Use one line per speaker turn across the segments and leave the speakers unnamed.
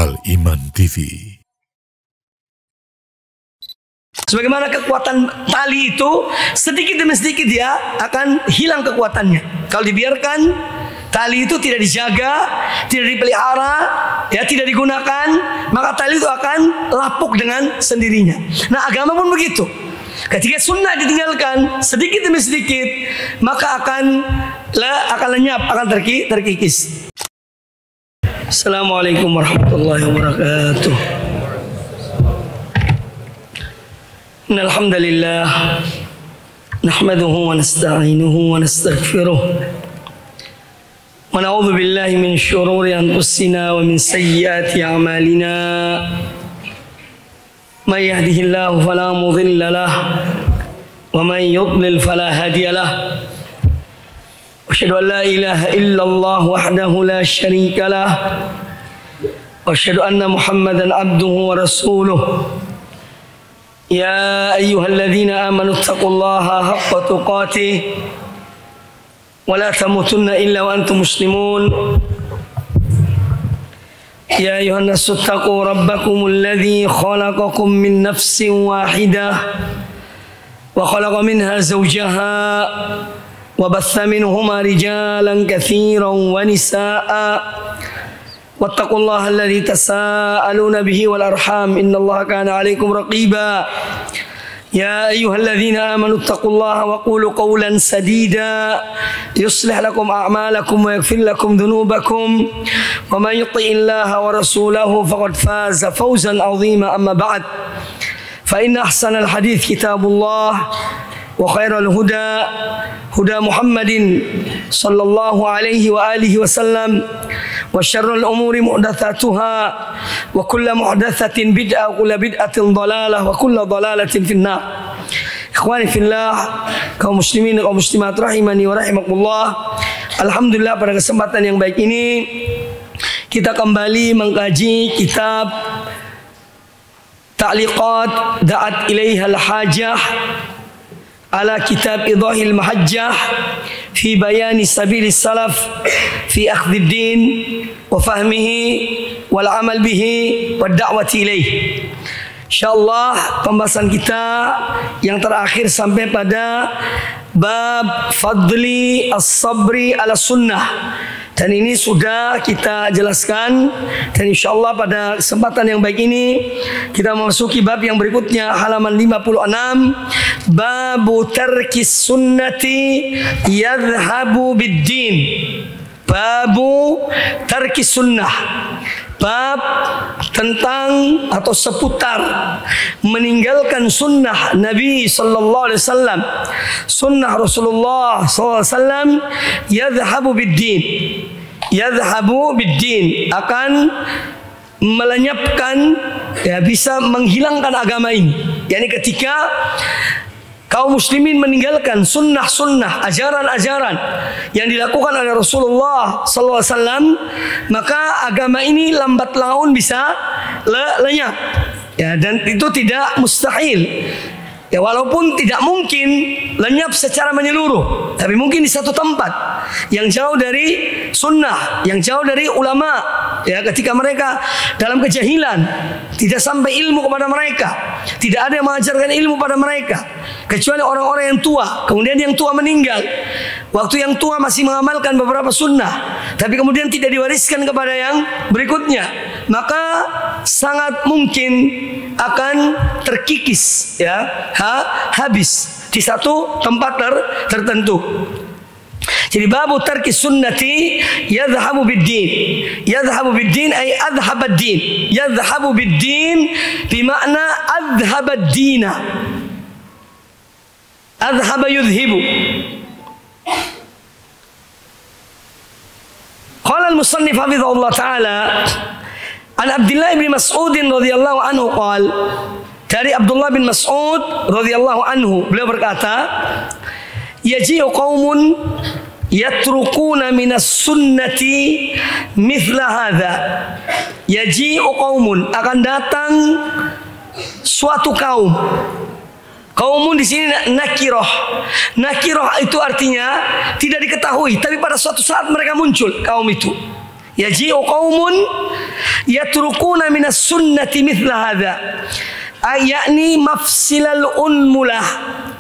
Al-Iman TV.
Sebagaimana kekuatan tali itu sedikit demi sedikit dia akan hilang kekuatannya. Kalau dibiarkan tali itu tidak dijaga, tidak dipelihara, ya tidak digunakan, maka tali itu akan lapuk dengan sendirinya. Nah, agama pun begitu. Ketika sunnah ditinggalkan sedikit demi sedikit, maka akan lenyap, akan terkikis. Assalamualaikum warahmatullahi wabarakatuh. Innal hamdalillah nahmaduhu wa nasta'inuhu wa nastaghfiruh wa na'udzu billahi min shururi anfusina wa min sayyiati a'malina. May yahdihillahu fala mudilla lahu wa may yudlil fala hadiya lahu. Asyhadu an la ilaha illallah wahdahu la syarika lah. Wa asyhadu anna Muhammadan abduhu wa rasuluh. Ya ayyuhalladzina amanu taqullaha haqqa tuqatih wa la tamutunna illa wa antum muslimun. Ya ayyuhan nasu taqu rabbakumul ladzi khalaqakum min nafsin wahidah wa khalaqa minha zawjaha wa batha minhuma rijalan katsiran wa nisaa wattaqullaha alladzi tasaaluna bihi wal arham innallaha kana 'alaikum raqiba. Ya ayyuhalladzina amanu taqullaha wa qulu qawlan sadida yuslih lakum a'malakum wa yaghfir lakum dhunubakum wa man yuti'illaha wa rasulahu faqad faza fawzan 'azima. Amma ba'd, fa inna ahsanal hadits kitabullah wa khairal huda huda Muhammadin sallallahu alaihi wa alihi wasallam wa syarrul umuri muhdatsatuha wa kullu muhdatsatin bid'ah wa kullu bid'atin dhalalah wa kullu dhalalatin finnar. Ikhwani fillah, kaum muslimin dan kaum muslimat rahimani wa rahimakumullah. Alhamdulillah, pada kesempatan yang baik ini kita kembali mengkaji kitab Ta'liqat Da'at Ilaihal Hajah ala kitab Idahil Mahajjah fi bayani sabilis salaf fi akhdhid din wa fahmihi wal amal bihi wad da'wati ilaih. Insyaallah pembahasan kita yang terakhir sampai pada bab fadli as-sabri ala sunnah, dan ini sudah kita jelaskan, dan insyaallah pada kesempatan yang baik ini kita memasuki bab yang berikutnya, halaman 56, babu tarkis sunnati yadhhabu bid-din. Babu tarkis sunnah, bab tentang atau seputar meninggalkan sunnah Nabi sallallahu alaihi wasallam, sunnah Rasulullah sallallahu alaihi wasallam. Yadhhabu bid-din, yadhhabu bid-din, akan melenyapkan, ya, bisa menghilangkan agama ini. Yani ketika kaum muslimin meninggalkan sunnah-sunnah, ajaran-ajaran yang dilakukan oleh Rasulullah SAW, maka agama ini lambat laun bisa lenyap. Ya, dan itu tidak mustahil. Ya, walaupun tidak mungkin lenyap secara menyeluruh, tapi mungkin di satu tempat yang jauh dari sunnah, yang jauh dari ulama. Ya, ketika mereka dalam kejahilan, tidak sampai ilmu kepada mereka, tidak ada yang mengajarkan ilmu pada mereka kecuali orang-orang yang tua. Kemudian yang tua meninggal, waktu yang tua masih mengamalkan beberapa sunnah, tapi kemudian tidak diwariskan kepada yang berikutnya, maka sangat mungkin akan terkikis, ya, habis di satu tempat tertentu. Jadi babu tarki sunnati yadhhabu bid-din. Yadhhabu bid-din ay adhhaba ad-din. Yadhhabu bid-din bimakna adhhaba ad-dina. Adhhaba yudhibu. Qala al-musannif hafizahullah ta'ala an Abdullah bin Mas'ud radhiyallahu anhu qala, dari Abdullah bin Mas'ud radhiyallahu anhu, beliau berkata, yaji'u qaumun yatrukuna minas sunnati mithla hadha. Yaji'u qaumun, akan datang suatu kaum. Kaumun di sini nakirah. Nakirah itu artinya tidak diketahui, tapi pada suatu saat mereka muncul kaum itu. Yaji'u qaumun, yatrukuna minas sunnati mithla hadza, yakni mafsilal unmulah.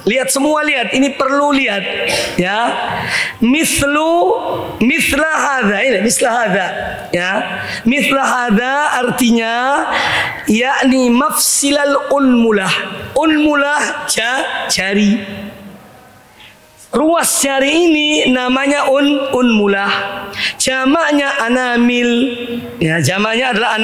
Lihat semua, lihat, ini perlu lihat ya. Mithla hadza, ini mithla hadza ya. Mithla hadza artinya yakni mafsilal unmulah. Unmulah jari. Ruas jari ini namanya unmulah. Jamaknya anamil. Ya, jamaknya adalah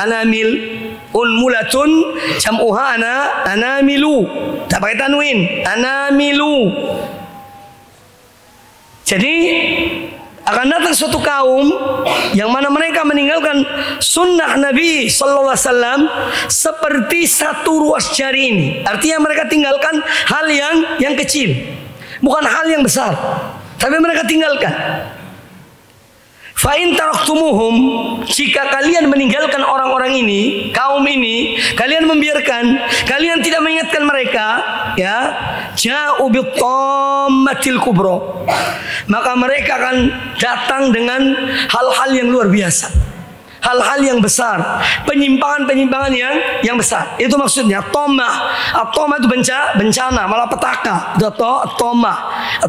anamil. Unmulatun jam'uha anamilu. Tak pakai tanwin, anamilu. Jadi akan datang suatu kaum yang mana mereka meninggalkan sunnah Nabi sallallahu alaihi wasallam seperti satu ruas jari ini. Artinya mereka tinggalkan hal yang kecil, bukan hal yang besar, tapi mereka tinggalkan. Fa in taraktumuhum, jika kalian meninggalkan orang-orang ini, kaum ini, kalian membiarkan, kalian tidak mengingatkan mereka, ya, ja'u bitammatil kubra, maka mereka akan datang dengan hal-hal yang luar biasa, hal-hal yang besar, penyimpangan-penyimpangan yang besar. Itu maksudnya tomah. Tomah itu bencana, malapetaka. Itu tomah.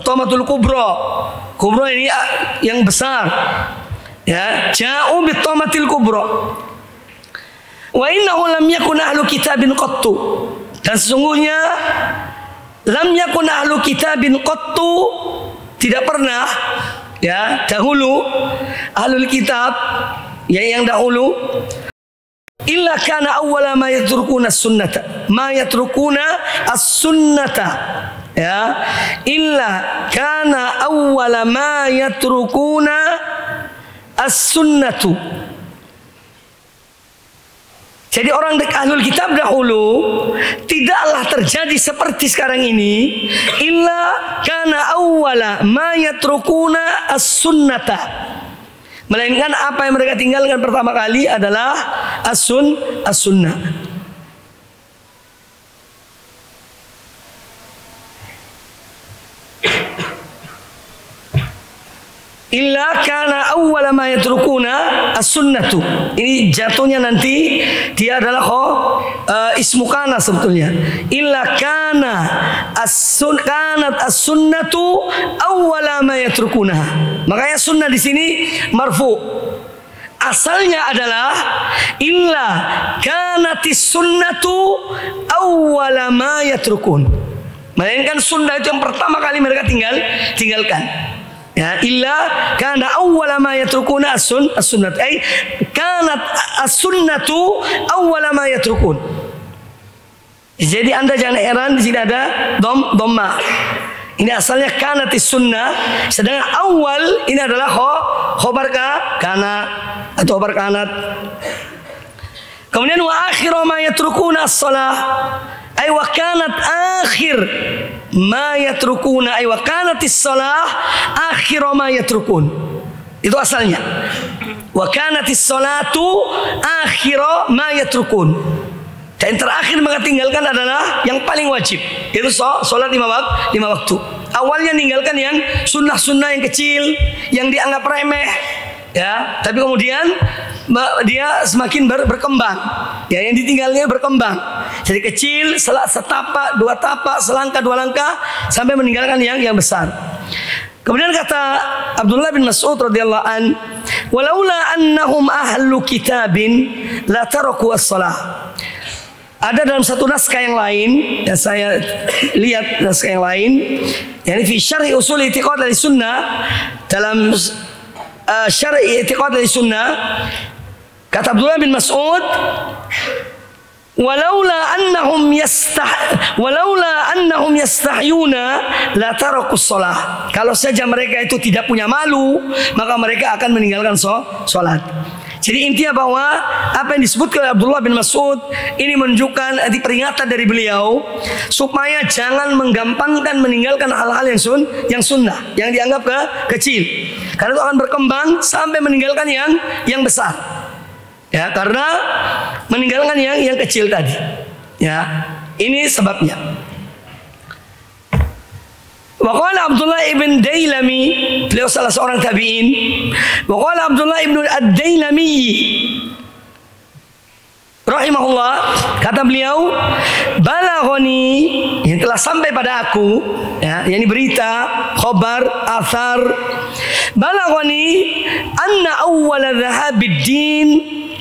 Tomatul kubra. Kubra ini yang besar. Ya, ja'u bitomatil kubra. Wa innahu lam yakun ahlu kitabin qattu. Dan sesungguhnya lam yakun ahlu kitabin qattu, tidak pernah ya dahulu ahlul kitab yang dahulu, illa kana awwala ma yatrukuna as-sunnata, ya, illa kana awwala ma yatrukuna as-sunnatu. Jadi orang ahlul kitab dahulu tidaklah terjadi seperti sekarang ini, illa kana awwala ma yatrukuna as-sunnata, melainkan apa yang mereka tinggalkan pertama kali adalah as-sunnah. Illa kana awwala ma yatrukuna as-sunnatu. Ini jatuhnya nanti dia adalah ismu kana sebetulnya. Illa kana kanat as-sunnatu awwala ma yatrukuna. Makanya sunnah di sini marfu. Asalnya adalah illa kanatis sunnatu awwala ma yatrukun. Melainkan sunnah itu yang pertama kali mereka tinggalkan. Ya, illa kana awwala ma yatrukuna as-sunnah, ay kanat as-sunnatu awwala ma yatrukun. Jadi Anda jangan heran di sini ada dhamma. Ini asalnya kanatis sunnah, sedangkan awal ini adalah khobar kana atau khobar kanat. Kemudian wa akhiru ma yatrukuna as-salah, ay wa kanat akhir ma yatrukuna, ay wa kanatis salah akhiru ma yatrukun. Itu asalnya. Wa kanatis salatu akhiru ma yatrukun. Dan terakhir mereka tinggalkan adalah yang paling wajib, itu sholat 5 waktu. Awalnya meninggalkan yang sunnah-sunnah yang kecil, yang dianggap remeh, ya. Tapi kemudian dia semakin berkembang, ya. Yang ditinggalnya berkembang. Jadi kecil, setapak, 2 tapak, selangkah 2 langkah, sampai meninggalkan yang besar. Kemudian kata Abdullah bin Mas'ud radhiyallahu an, walaula annahum ahlu kitabin la taraku as-salah. Ada dalam satu naskah yang lain, yang saya lihat naskah yang lain, yakni fi syarh usul i'tiqad dari sunnah, dalam syarh i'tiqad dari sunnah, kata Abdullah bin Mas'ud, walaula annahum yastahyuna la tarakus shalah. Kalau saja mereka itu tidak punya malu, maka mereka akan meninggalkan salat. Jadi intinya bahwa apa yang disebutkan oleh Abdullah bin Mas'ud ini menunjukkan peringatan dari beliau supaya jangan menggampangkan meninggalkan hal-hal yang sunnah, yang dianggap kecil, karena itu akan berkembang sampai meninggalkan yang besar. Ya, karena meninggalkan yang kecil tadi. Ya, ini sebabnya. Waqala Abdullah ibn Dailami, beliau salah seorang tabi'in. Waqala Abdullah ibn ad-Dailami, rahimahullah, kata beliau, balaghani, yang telah sampai pada aku, ya, yakni berita, khabar, athar, balaghani anna awwala dhahabid din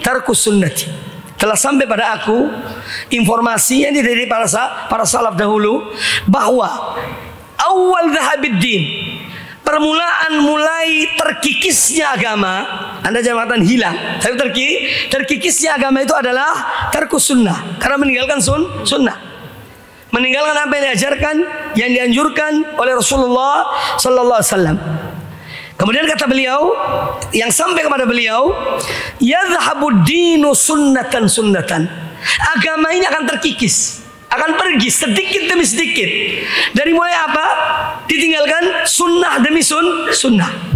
tarkus sunnati. Telah sampai pada aku informasi yang dari para salaf dahulu bahwa awal dhahabid din, permulaan mulai terkikisnya agama, Anda jangan mengatakan hilang, tapi terkikisnya agama itu adalah tarkus sunnah, karena meninggalkan sunnah, meninggalkan apa yang diajarkan, yang dianjurkan oleh Rasulullah sallallahu alaihi wasallam. Kemudian kata beliau, yang sampai kepada beliau, yadhhabud dinu sunnatan sunnatan. Agama ini akan terkikis, akan pergi sedikit demi sedikit. Dari mulai apa? Ditinggalkan sunnah demi sunnah.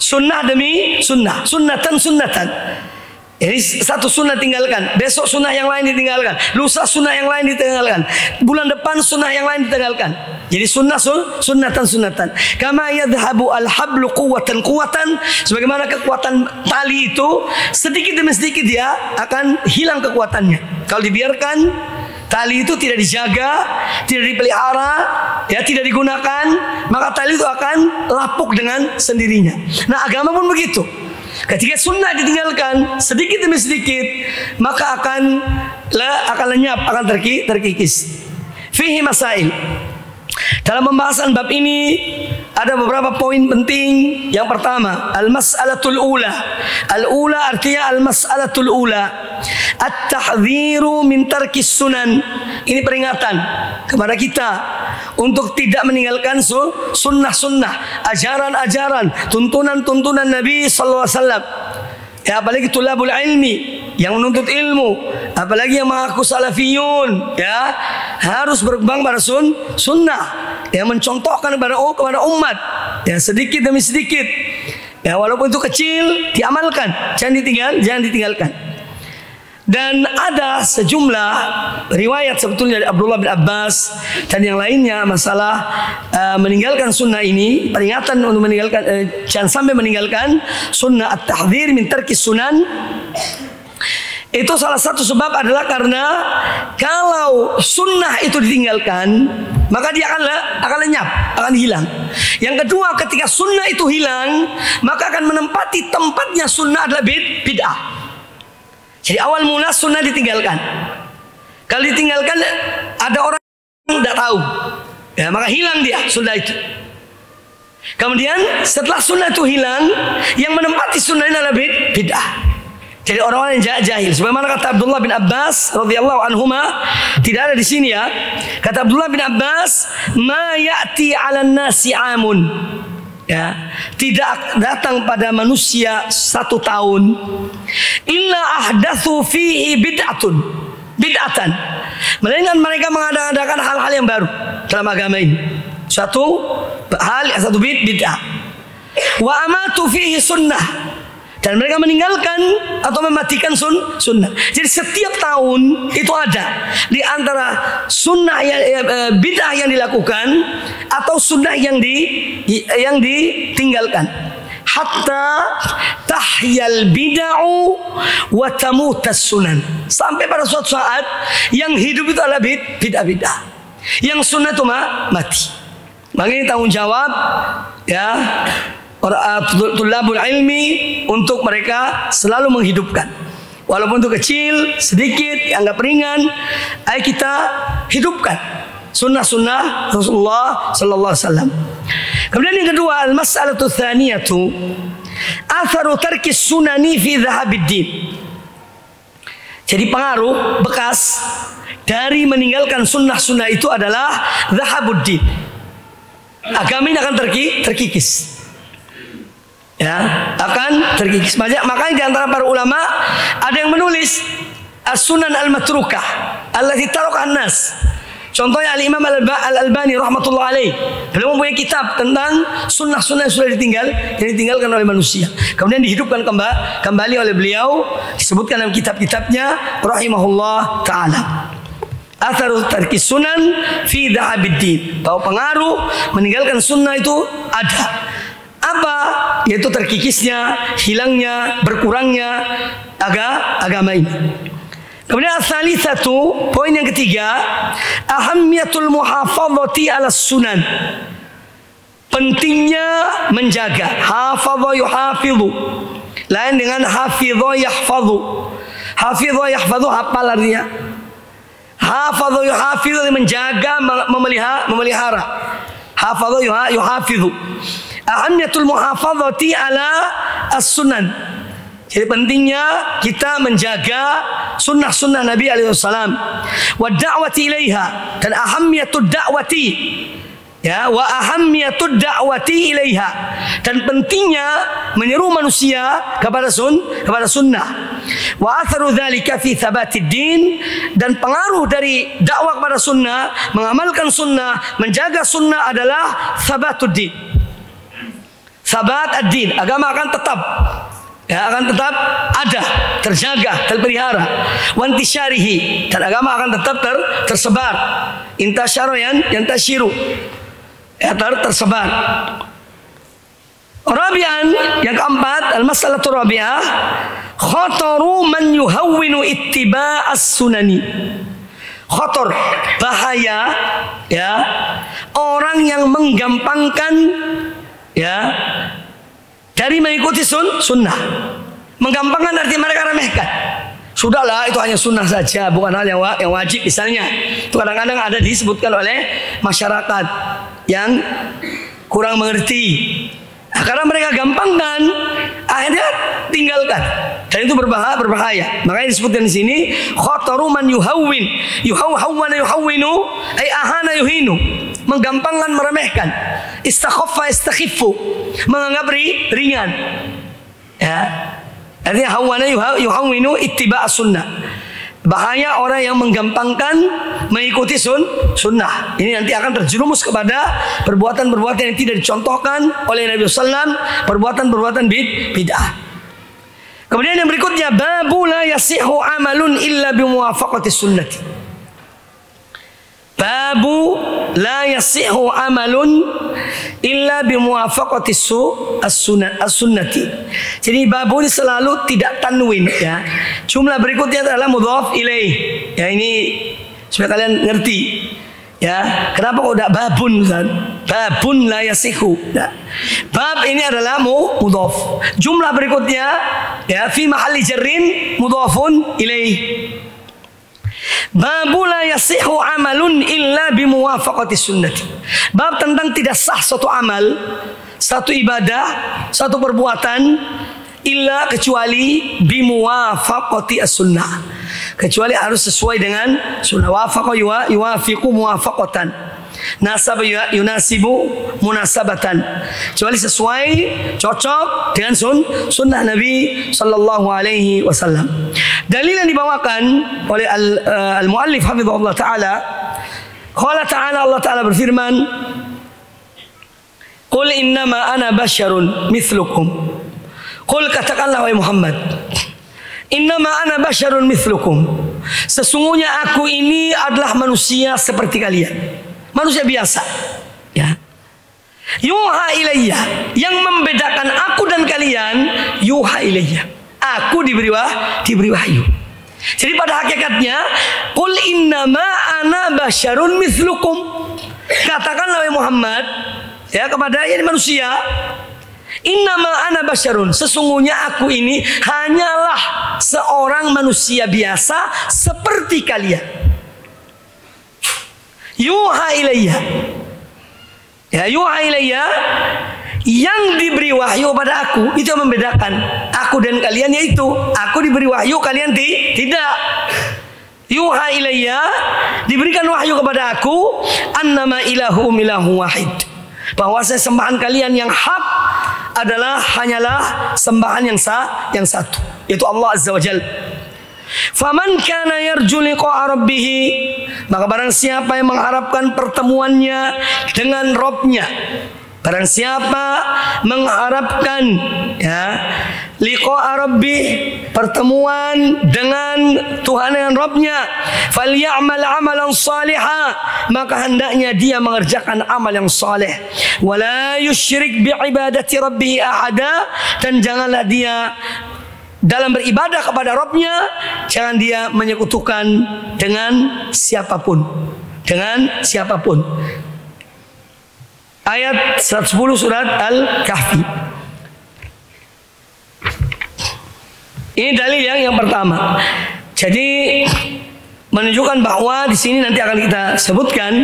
Sunnah demi sunnah, sunnatan sunnatan. Jadi satu sunnah tinggalkan, besok sunnah yang lain ditinggalkan, lusa sunnah yang lain ditinggalkan, bulan depan sunnah yang lain ditinggalkan. Jadi sunnatan sunnatan. Kama yadhhabu al-hablu quwwatan quwwatan, sebagaimana kekuatan tali itu sedikit demi sedikit dia akan hilang kekuatannya. Kalau dibiarkan tali itu tidak dijaga, tidak dipelihara, ya tidak digunakan, maka tali itu akan lapuk dengan sendirinya. Nah, agama pun begitu. Ketika sunnah ditinggalkan sedikit demi sedikit, maka akan lenyap, akan terkikis. Fihi masail. Dalam pembahasan bab ini ada beberapa poin penting. Yang pertama, al-mas'alatul ula. Al-ula artinya al-mas'alatul ula, at-tahdhiru min tarkis sunan. Ini peringatan kepada kita untuk tidak meninggalkan sunnah-sunnah, ajaran-ajaran, tuntunan-tuntunan Nabi sallallahu alaihi wasallam. Ya, apalagi tulabul ilmi, yang menuntut ilmu, apalagi yang mengaku salafiyun, ya, harus berkembang pada sunnah, yang mencontohkan kepada umat, ya, sedikit demi sedikit, ya, walaupun itu kecil diamalkan, jangan ditinggalkan. Dan ada sejumlah riwayat sebetulnya dari Abdullah bin Abbas dan yang lainnya masalah meninggalkan sunnah ini, peringatan untuk meninggalkan, jangan sampai meninggalkan sunnah, at-tahdhir min tarkis sunan. Itu salah satu sebab adalah karena kalau sunnah itu ditinggalkan, maka dia akan lenyap, akan hilang. Yang kedua, ketika sunnah itu hilang, maka akan menempati tempatnya sunnah adalah bid'ah. Jadi awal mula sunnah ditinggalkan. Kalau ditinggalkan ada orang yang tidak tahu, ya, maka hilang dia sunnah itu. Kemudian setelah sunnah itu hilang, yang menempati sunnah ini adalah bid'ah. Jadi orang-orang yang jahil. Sebagaimana kata Abdullah bin Abbas radhiyallahu anhuma, tidak ada di sini ya. Kata Abdullah bin Abbas, ma ya'ti 'alan nasi 'amun. Ya, tidak datang pada manusia 1 tahun illa ahdatsu fihi bid'atan, melainkan mereka mengadakan hal-hal yang baru dalam agama ini, satu bid'ah, wa amatu fihi sunnah, dan mereka meninggalkan atau mematikan sunnah. Jadi setiap tahun itu ada di antara sunnah bid'ah yang dilakukan atau sunnah yang ditinggalkan. Hatta tahyal bid'u wa tamutas sunan. Sampai pada suatu saat yang hidup itu adalah bid'ah, yang sunnah itu mati. Maka ini tanggung jawab, ya, tulabul ilmi untuk mereka selalu menghidupkan, walaupun itu kecil, sedikit, anggap ringan, ayo kita hidupkan sunnah-sunnah Rasulullah sallallahu alaihi wasallam. Kemudian yang kedua, al-mas'alatu tsaniyatu atharu tarkis sunani fi dhahabid din. Jadi pengaruh bekas dari meninggalkan sunnah-sunnah itu adalah dhahabud din. Agama ini akan terkikis. Ya, akan terkikis. Makanya di antara para ulama ada yang menulis as-sunan al-matrukah allati tarakaha an-nas. Contohnya Al-Imam Al-Albani rahmatullah alaih. Beliau mempunyai kitab tentang sunnah-sunnah yang sudah ditinggalkan oleh manusia. Kemudian dihidupkan kembali oleh beliau, disebutkan dalam kitab-kitabnya rahimahullah ta'ala. Atharu tarkis sunan fi dhahabid din. Bahwa pengaruh meninggalkan sunnah itu ada. Apa? Yaitu terkikisnya, hilangnya, berkurangnya agama ini. Kemudian as-salisatu, poin yang ketiga, ahammiyatul muhafadzati 'ala sunan. Pentingnya menjaga. Hafadha yuhafidhu. Lain dengan hafidha yahfadhu. Hafidha yahfadhu hafal artinya. Hafadha yuhafidhu menjaga, memelihara. Hafadha yuhafidhu. Ahammiyatul muhafadzati 'ala as-sunan. Jadi pentingnya kita menjaga sunnah-sunnah Nabi alaihissalam. Wa da'wati ilaiha, dan ahammiyatud da'wati, ya, wa ahammiyatud da'wati ilaiha, dan pentingnya menyeru manusia kepada sunnah. Wa atharu dzalika fi tsabatid din, dan pengaruh dari dakwah kepada sunnah, mengamalkan sunnah, menjaga sunnah adalah tsabatud din. Tsabat ad-din, agama akan tetap, ya, akan tetap ada, terjaga, terpelihara. Wantisyarihi, dan agama akan tetap tersebar. Intasyara yantashiru, ya, tersebar. Rabi'an, yang keempat, al-mas'alatu rabi'ah, khataru man yuhawwinu ittiba'as sunani. Khatar, bahaya, ya, orang yang menggampangkan, ya, dari mengikuti sunnah. Menggampangkan artinya mereka remehkan. Sudahlah, itu hanya sunnah saja, bukan hal yang wajib misalnya. Itu kadang-kadang ada disebutkan oleh masyarakat yang kurang mengerti. Nah, karena mereka gampangkan, akhirnya tinggalkan. Dan itu berbahaya. Makanya disebutkan di sini, khataru man yuhawwin. Yuhawwana yuhawwinu, ay ahana yuhinu. Menggampangkan, meremehkan. Istakhaffa istakhiffu, menganggap ringan. Ya. Artinya hawana yuhawwinu ittiba'as sunnah. Bahaya orang yang menggampangkan mengikuti sunnah. Ini nanti akan terjerumus kepada perbuatan-perbuatan yang tidak dicontohkan oleh Nabi SAW, perbuatan-perbuatan bid'ah. Kemudian yang berikutnya, babu la yasihu amalun illa bimuwafaqati sunnati. Babu la yasihu amalun illa bimuwafaqati as-sunnati. Jadi babu ini selalu tidak tanwin, ya. Jumlah berikutnya adalah mudhaf ilaih. Ya, ini supaya kalian ngerti. Ya, kenapa kok tidak babun kan? Babun la yasihu. Ya. Bab ini adalah mudhaf. Jumlah berikutnya, ya, fi mahalli jarrin mudhafun ilaih. Babu la yasihu amalun illa bimuwafaqati sunnati. Bab tentang tidak sah suatu amal, satu ibadah, satu perbuatan, illa kecuali bimuwafaqati as-sunnah. Kecuali harus sesuai dengan sunnah. Wafaqa yuwafiqu muwafaqatan. Nasaba yunasibu munasabatan. Kecuali sesuai, cocok dengan sunnah Nabi sallallahu alaihi wasallam. Dalil yang dibawakan oleh al-muallif hafizahullah taala, qala ta'ala, Allah taala berfirman, qul innama ana basyarun mithlukum. Qul, katakanlah wahai Muhammad, innama ana basyarun mithlukum. Sesungguhnya aku ini adalah manusia seperti kalian. Manusia biasa, ya. Yuha ilayya, yang membedakan aku dan kalian, yuha ilayya, aku diberi wahyu. Jadi pada hakikatnya, qul innama ana basyarun mithlukum. Katakanlah wahai Muhammad, ya, kepada ini manusia, innama ana basyarun, sesungguhnya aku ini hanyalah seorang manusia biasa seperti kalian. Yuha ilayya, ya, yuha ilayya, yang diberi wahyu pada aku, itu yang membedakan aku dan kalian, yaitu aku diberi wahyu, kalian tidak. Yuha ilayya, diberikan wahyu kepada aku, annama ilahum ilahu wahid, bahwa sembahan kalian yang hak hanyalah sembahan yang satu, yaitu Allah Azza wa Jalla. Faman kana yarju liqa'a rabbih, maka barang siapa yang mengharapkan pertemuannya dengan Rabbnya, barang siapa mengharapkan, ya, liqa'a rabbih, pertemuan dengan Tuhan, dengan Rabbnya, falyamal amalan salihah, maka hendaknya dia mengerjakan amal yang saleh. Wala yusyrik bi'ibadati rabbih ahada, dan janganlah dia dalam beribadah kepada Rabbnya, jangan dia menyekutukan dengan siapapun. Dengan siapapun. Ayat 110 surat Al-Kahfi. Ini dalil yang pertama. Jadi menunjukkan bahwa di sini nanti akan kita sebutkan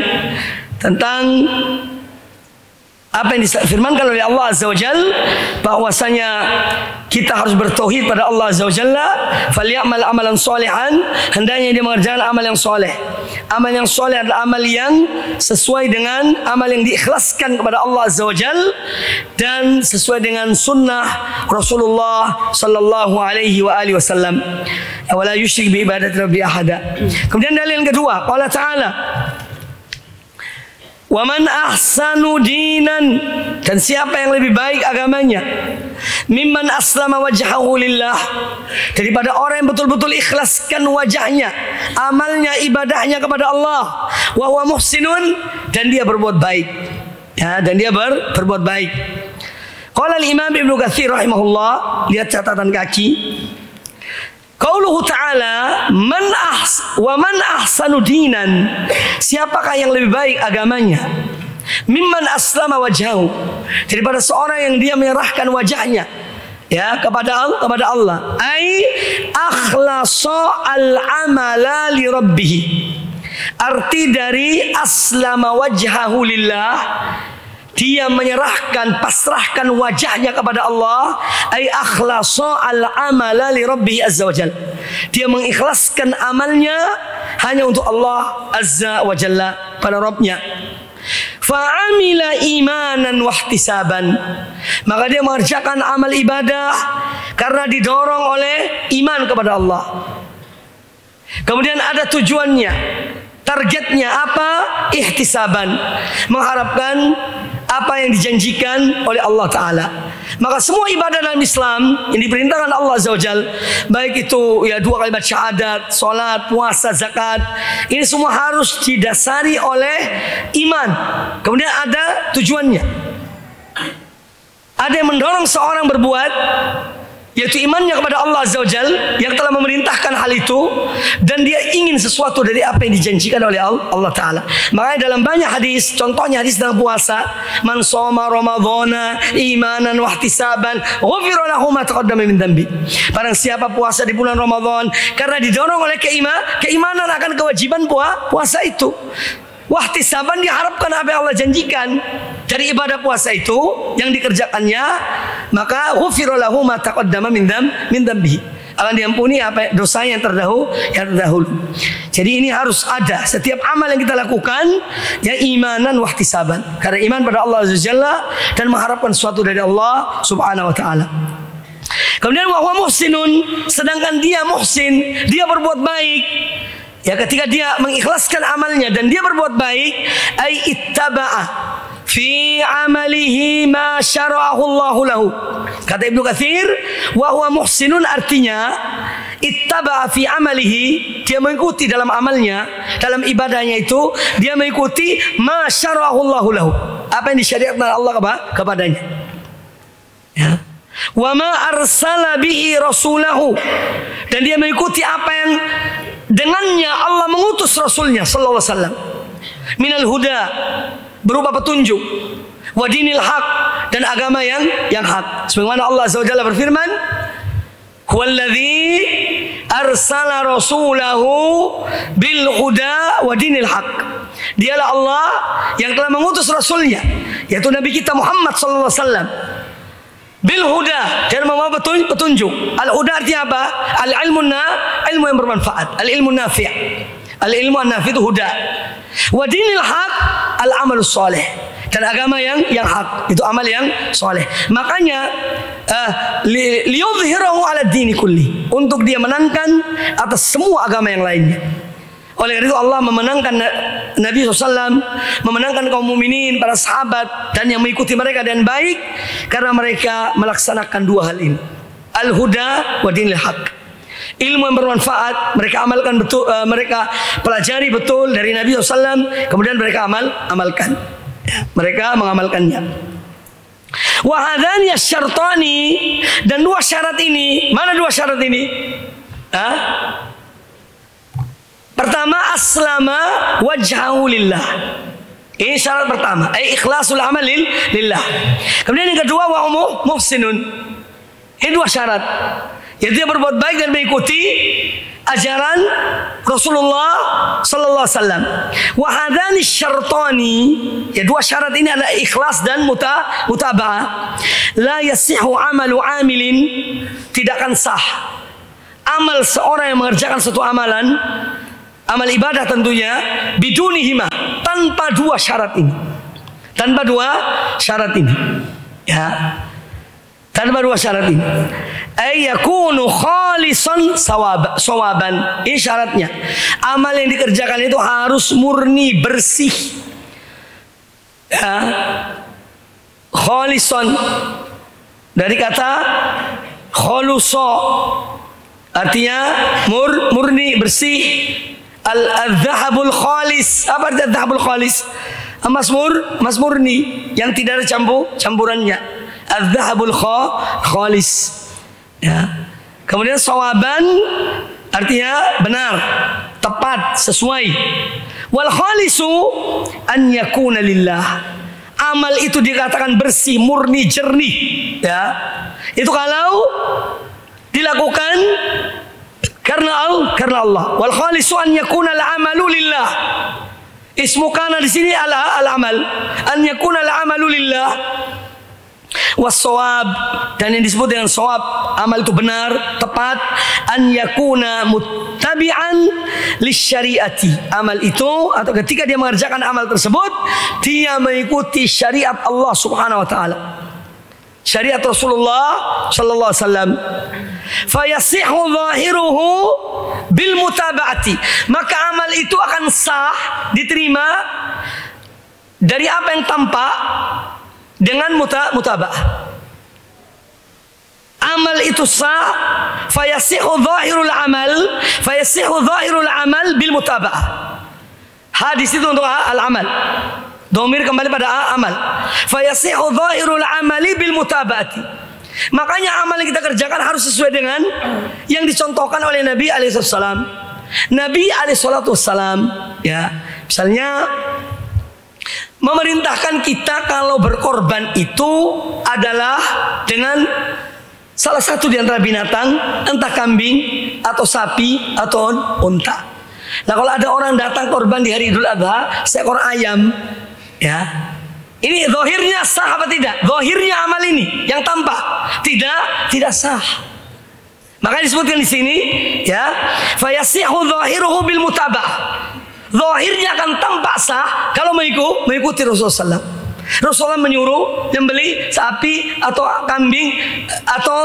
tentang apa yang difirmankan oleh Allah Azza wa Jalla, bahwasanya kita harus bertauhid pada Allah Azza wa Jalla. Falyamal amalan sholihan, hendaknya dia mengerjakan amal yang soleh. Amal yang soleh adalah amal yang sesuai dengan amal yang diikhlaskan kepada Allah Azza wa Jalla dan sesuai dengan sunnah Rasulullah sallallahu alaihi wa alihi wasallam. Wala yusyrik bi ibadati rabbi ahada. Kemudian dalil yang kedua, Allah Ta'ala, wa man ahsanu dinan, dan siapa yang lebih baik agamanya, mimman aslama wajhahu lillah, daripada orang yang betul-betul ikhlaskan wajahnya, amalnya, ibadahnya kepada Allah, wa huwa muhsinun, dan dia berbuat baik, ya, dan dia berbuat baik. Qala al-Imam Ibnu Katsir rahimahullah, lihat catatan kaki. Qauluhu ta'ala wa man ahsanu dinan, siapakah yang lebih baik agamanya, mimman aslama wajhahu, daripada seorang yang dia menyerahkan wajahnya, ya, kepada Allah, ai akhlasa al-amala li rabbih. Arti dari aslama wajhahu lillah, dia menyerahkan, pasrahkan wajahnya kepada Allah. Ay akhlasa al-amala li rabbih azza wa jalla, dia mengikhlaskan amalnya hanya untuk Allah azza wa jalla, pada Rabbnya. Fa'amila imanan wahtisaban, maka dia mengerjakan amal ibadah karena didorong oleh iman kepada Allah. Kemudian ada tujuannya, targetnya apa? Ihtisaban, mengharapkan apa yang dijanjikan oleh Allah Ta'ala. Maka semua ibadah dalam Islam yang diperintahkan Allah Azza wa Jalla, baik itu ya 2 kalimat syahadat, salat, puasa, zakat, ini semua harus didasari oleh iman. Kemudian ada tujuannya. Ada yang mendorong seorang berbuat, yaitu imannya kepada Allah Azza wa Jalla yang telah memerintahkan hal itu, dan dia ingin sesuatu dari apa yang dijanjikan oleh Allah Ta'ala. Makanya dalam banyak hadis, contohnya hadis dalam puasa, man shoma ramadhana imanan wahtisaban ghufira lahu ma taqaddama min dhanbi. Barang siapa puasa di bulan Ramadan karena didorong oleh keimanan akan kewajiban puasa itu, wahtisaban, diharapkan apa yang Allah janjikan dari ibadah puasa itu yang dikerjakannya, maka ghufira lahu ma taqaddama min dhanbihi, akan diampuni apa dosanya yang terdahulu. Jadi ini harus ada setiap amal yang kita lakukan, ya, imanan wahtisaban, karena iman pada Allah Azza wa Jalla dan mengharapkan sesuatu dari Allah Subhanahu wa taala. Kemudian wa huwa muhsinun, sedangkan dia muhsin, dia berbuat baik. Ya, ketika dia mengikhlaskan amalnya dan dia berbuat baik, ai ittaba'a fi amalihi ma syara'ahu Allahu lahu. Kata Ibnu Katsir, wa huwa muhsinun artinya ittaba'a fi amalihi, dia mengikuti dalam amalnya, dalam ibadahnya itu dia mengikuti ma syara'ahu Allahu lahu, apa yang disyariatkan Allah kepadanya. Ya. Wa ma arsala bihi rasulahu, dan dia mengikuti apa yang dengannya Allah mengutus Rasulnya sallallahu alaihi wasallam, minal huda, berupa petunjuk, wa dinil haq, dan agama yang hak. Sebagaimana Allah Azza wa Jalla berfirman, huwallazi arsala rasulahu bil huda wa dinil haq. Dialah Allah yang telah mengutus Rasulnya, yaitu Nabi kita Muhammad sallallahu alaihi wasallam, bil huda, dan membawa petunjuk. Al huda artinya apa? Al ilmu yang bermanfaat, al ilmu nafi'. Al ilmu an-nafi' itu huda. Wa dinil haq, al amal saleh, dan agama yang hak, itu amal yang soleh. Makanya liyudhhirahu ala dini kulli, untuk dia menangkan atas semua agama yang lainnya. Oleh karena itu Allah memenangkan Nabi SAW, memenangkan kaum mukminin, para sahabat, dan yang mengikuti mereka dan baik, karena mereka melaksanakan dua hal ini, al-huda wa dinil haq. Ilmu yang bermanfaat mereka amalkan betul, mereka pelajari betul dari Nabi SAW, kemudian mereka amalkan, ya, mereka mengamalkannya. Wa hadani asyartani, dan dua syarat ini, mana dua syarat ini? Hah? Pertama, aslama wajhahu lillah. Ini syarat pertama, ikhlasul amal lillah. Kemudian yang kedua, wa muhsinun. Ini dua syarat, yaitu dia berbuat baik dan mengikuti ajaran Rasulullah sallallahu alaihi wasallam. Wa hadani syartani, ya dua syarat ini adalah ikhlas dan mutaba'ah. La yasihu amalu amilin, tidak akan sah amal seorang yang mengerjakan satu amalan, amal ibadah tentunya, bidunihima, tanpa dua syarat ini. Tanpa dua syarat ini. Ya. Tanpa dua syarat ini. Yakunu khalisan sawaban. Ini syaratnya. Amal yang dikerjakan itu harus murni, bersih. Ya. Khalisan dari kata khulusa, artinya murni, bersih. Al-dhahabul khalis. Apa artinya dhahabul khalis? Emas murni yang tidak ada campurannya. Al-dhahabul khalis. Ya. Kemudian sawaban artinya benar, tepat, sesuai. Wal khalisu an yakuna lillah. Amal itu dikatakan bersih, murni, jernih. Ya. Itu kalau dilakukan karena Allah. Wal khalisu an yakuna al-amalu lillah. Ismu kana di sini al-amal. An yakuna al-amalu lillah. Was-shawab, dan yang disebut dengan shawab, amal itu benar, tepat. An yakuna muttabi'an lisyariati. Amal itu, atau ketika dia mengerjakan amal tersebut, dia mengikuti syariat Allah Subhanahu wa taala, syariat Rasulullah sallallahu alaihi wasallam. Fayasihu zahiruhu bil mutaba'ati, maka amal itu akan sah, diterima dari apa yang tampak dengan mutaba'ah. Amal itu sah, fayasihu zahirul amal bil mutaba'ah. Hadis itu untuk al-amal. Domir kembali pada amal. Fayasihu zahirul amali bil mutaba'ati. Makanya amal yang kita kerjakan harus sesuai dengan yang dicontohkan oleh Nabi alaihissalam. Nabi alaihissalam, ya, misalnya memerintahkan kita kalau berkorban itu adalah dengan salah satu di antara binatang, entah kambing atau sapi atau unta. Nah, kalau ada orang datang korban di hari Idul Adha seekor ayam, ya, ini zahirnya sah apa tidak? Zahirnya amal ini yang tampak tidak sah. Makanya disebutkan di sini, ya, fayasihu zahiruhu bil mutaba'ah. Zahirnya akan tampak sah kalau mengikuti Rasulullah SAW. Rasulullah menyuruh membeli sapi atau kambing atau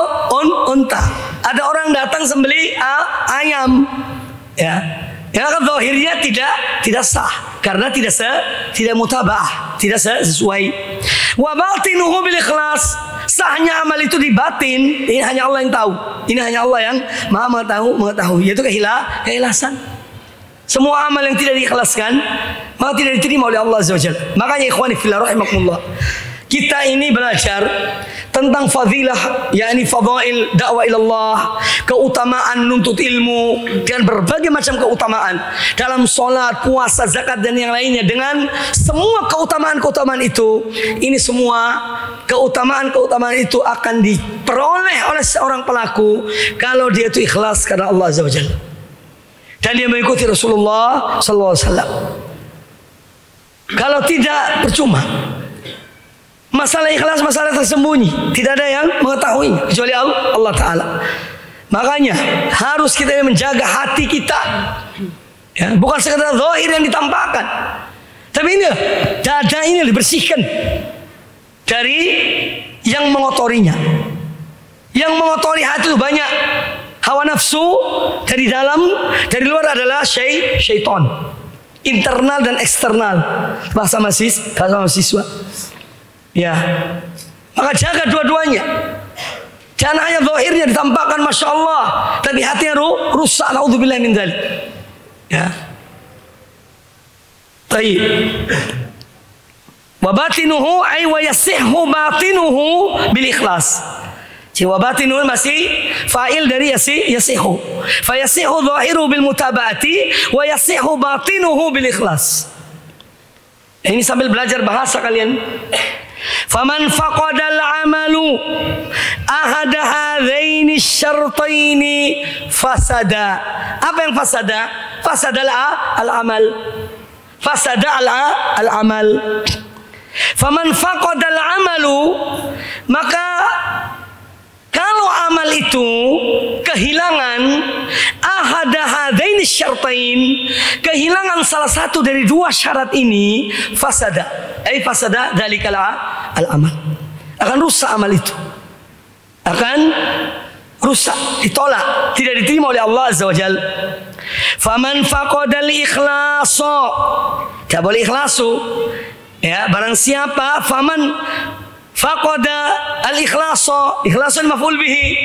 unta. Ada orang datang sembeli ayam, ya, yang akan zahirnya tidak sah karena tidak mutaba'ah, tidak sesuai. Wa batinuhu bil ikhlas. Sahnya amal itu di batin, ini hanya Allah yang tahu. Ini hanya Allah yang Maha mengetahui, yaitu keikhlasan. Semua amal yang tidak diikhlaskan maka tidak diterima oleh Allah Azza wa Jalla. Makanya ikhwani fillah rahimakumullah, kita ini belajar tentang fadilah, yakni fadail dakwah ilallah, keutamaan nuntut ilmu dan berbagai macam keutamaan dalam sholat, puasa, zakat dan yang lainnya. Dengan semua keutamaan-keutamaan itu, ini semua keutamaan-keutamaan itu akan diperoleh oleh seorang pelaku kalau dia itu ikhlas karena Allah Azza wa Jalla dan dia mengikuti Rasulullah sallallahu alaihi wasallam. Kalau tidak, percuma. Masalah ikhlas masalah tersembunyi, tidak ada yang mengetahuinya kecuali Allah Ta'ala. Makanya harus kita menjaga hati kita, ya, bukan sekedar zahir yang ditampakkan, tapi ini dada ini dibersihkan dari yang mengotorinya. Yang mengotori hati itu banyak. Hawa nafsu dari dalam, dari luar adalah syaitan, internal dan eksternal, bahasa mahasiswa. Ya, maka jaga dua-duanya. Jangan hanya zahirnya ditampakkan masya Allah, tapi hatinya rusak. Naudzubillah min dzalik. Ya. Baik. Wa batinuhu ay wa yasihhu batinuhu bil ikhlas. Wa batinuhu masih fa'il dari yasihhu. Fa yasihhu dhahiru bil mutaba'ati wa yasihhu batinuhu bil ikhlas. Ini sambil belajar bahasa kalian. Faman faqadal amalu ahada hadzaini syartaini fasada. Apa yang fasada? Fasada al-amal. Fasada al-amal. Faman faqadal amalu, maka kalau amal itu kehilangan ahada hadaini syartain, kehilangan salah satu dari dua syarat ini, fasada. Fasada dzalikal al-amal. Akan rusak amal itu. Akan rusak, ditolak, tidak diterima oleh Allah Azza wa Jalla. Faman faqadal ikhlasa, tidak boleh ikhlasu. Ya, barang siapa faman faqada al-ikhlasa, ikhlasun maf'ul bihi.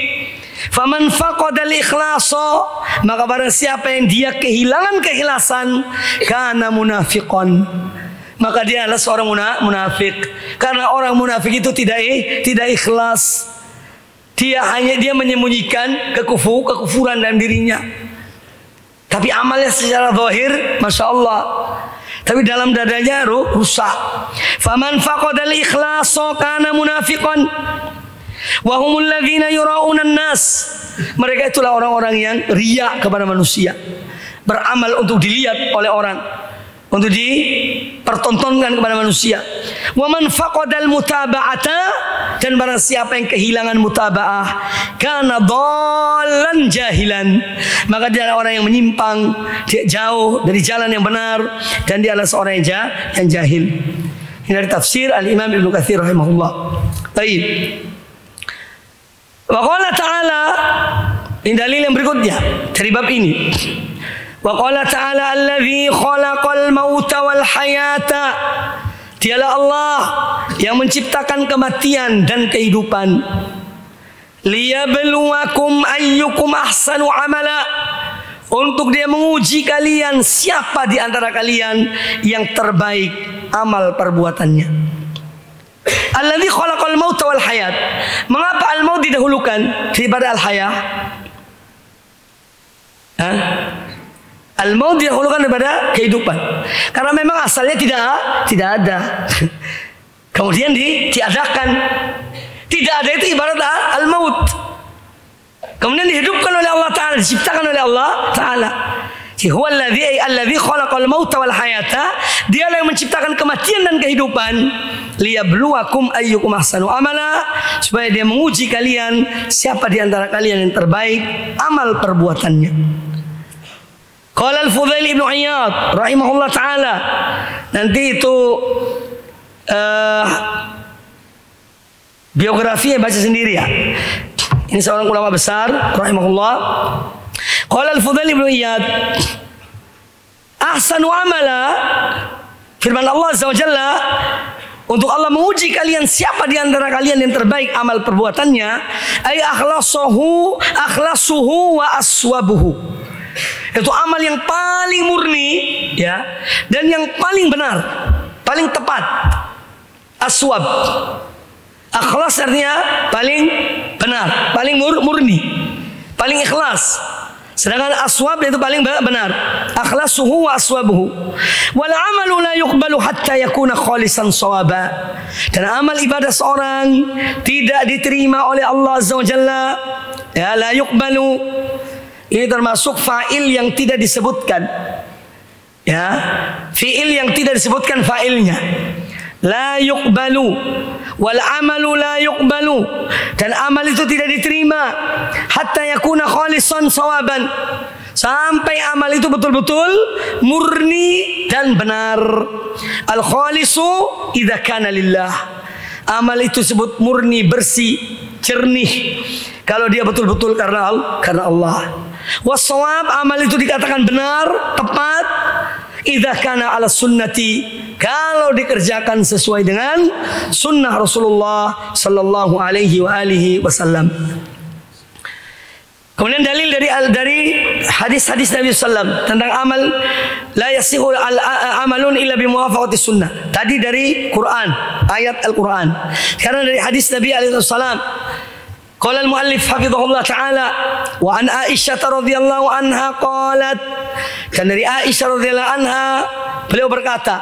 Faman faqada al-ikhlasa, maka barang siapa yang dia kehilangan keikhlasan, kana munafiqan, maka dia adalah seorang munafik. Karena orang munafik itu tidak ikhlas. Dia menyembunyikan kekufuran dalam dirinya. Tapi amalnya secara zahir, masya Allah. Tapi dalam dadanya rusak. Faman faqadal ikhlasa kana munafiqan wa humul ladzina yura'una an-nas. Mereka itulah orang-orang yang riya kepada manusia, beramal untuk dilihat oleh orang, untuk dipertontonkan kepada manusia. Wa man faqadal mutaba'ata, dan barang siapa yang kehilangan mutaba'ah, kana dhallan jahilan, maka dia adalah orang yang menyimpang, dia jauh dari jalan yang benar, dan dia adalah seorang yang jahil. Ini dari tafsir Al-Imam Ibnu Katsir rahimahullah. Baik. Wa qala ta'ala, ini dalil yang berikutnya dari bab ini. Wa qala ta'ala alladzi khalaqal mauta wal hayata. Dialah Allah yang menciptakan kematian dan kehidupan. Liyabluwakum ayyukum ahsanu amala, untuk dia menguji kalian siapa di antara kalian yang terbaik amal perbuatannya. Alladzi khalaqal mauta wal hayat. Mengapa al-maut didahulukan daripada al-hayah? Al-maut didahulukan daripada kehidupan, karena memang asalnya tidak ada. Kemudian diadakan. Tidak ada itu ibarat al-maut. Kemudian dihidupkan oleh Allah Ta'ala, diciptakan oleh Allah Ta'ala. Huwa alladzi khalaqal mauta wal hayata. Dialah yang menciptakan kematian dan kehidupan. Liyabluwakum ayyukum ahsanu amala, supaya dia menguji kalian siapa di antara kalian yang terbaik amal perbuatannya. Qala al-Fudail ibn Iyad rahimahullah ta'ala. Nanti itu biografinya baca sendiri ya. Ini seorang ulama besar rahimahullah. Qala al-Fudail ibn Iyad, ahsanu amala, firman Allah Azza wa Jalla, untuk Allah menguji kalian siapa di antara kalian yang terbaik amal perbuatannya, ay akhlasuhu wa aswabuhu. Itu amal yang paling murni, ya, dan yang paling benar, paling tepat. Aswab, akhlas artinya paling benar, paling murni, paling ikhlas. Sedangkan aswab itu paling benar. Akhlasuhu wa aswabuhu. Wal amalu la yuqbalu hatta yakuna khalisan shawaba. Dan amal ibadah seorang tidak diterima oleh Allah Azza wa Jalla. Ya, la yuqbalu. Ini termasuk fa'il yang tidak disebutkan. Ya, fi'il yang tidak disebutkan fa'ilnya. La yuqbalu wal amalu la yuqbalu, dan amal itu tidak diterima hatta yakuna khalisan sawaban, sampai amal itu betul-betul murni dan benar. Al khalisu idza kana lillah, amal itu disebut murni, bersih, jernih kalau dia betul-betul karena Allah. Wasawab, amal itu dikatakan benar, tepat, idza kana ala sunnati, kalau dikerjakan sesuai dengan sunnah Rasulullah sallallahu alaihi wa alihi wasallam. Kemudian dalil dari hadis-hadis Nabi sallam tentang amal La yasihu amalun illa bimuwafaqati sunnah. Tadi dari Quran, ayat Al-Quran. Karena dari hadis Nabi alaihi wasallam. Qala al-muallif hafizahullah ta'ala wa an Aisyah radhiyallahu anha qalat. Dan dari Aisyah radhiyallahu anha beliau berkata,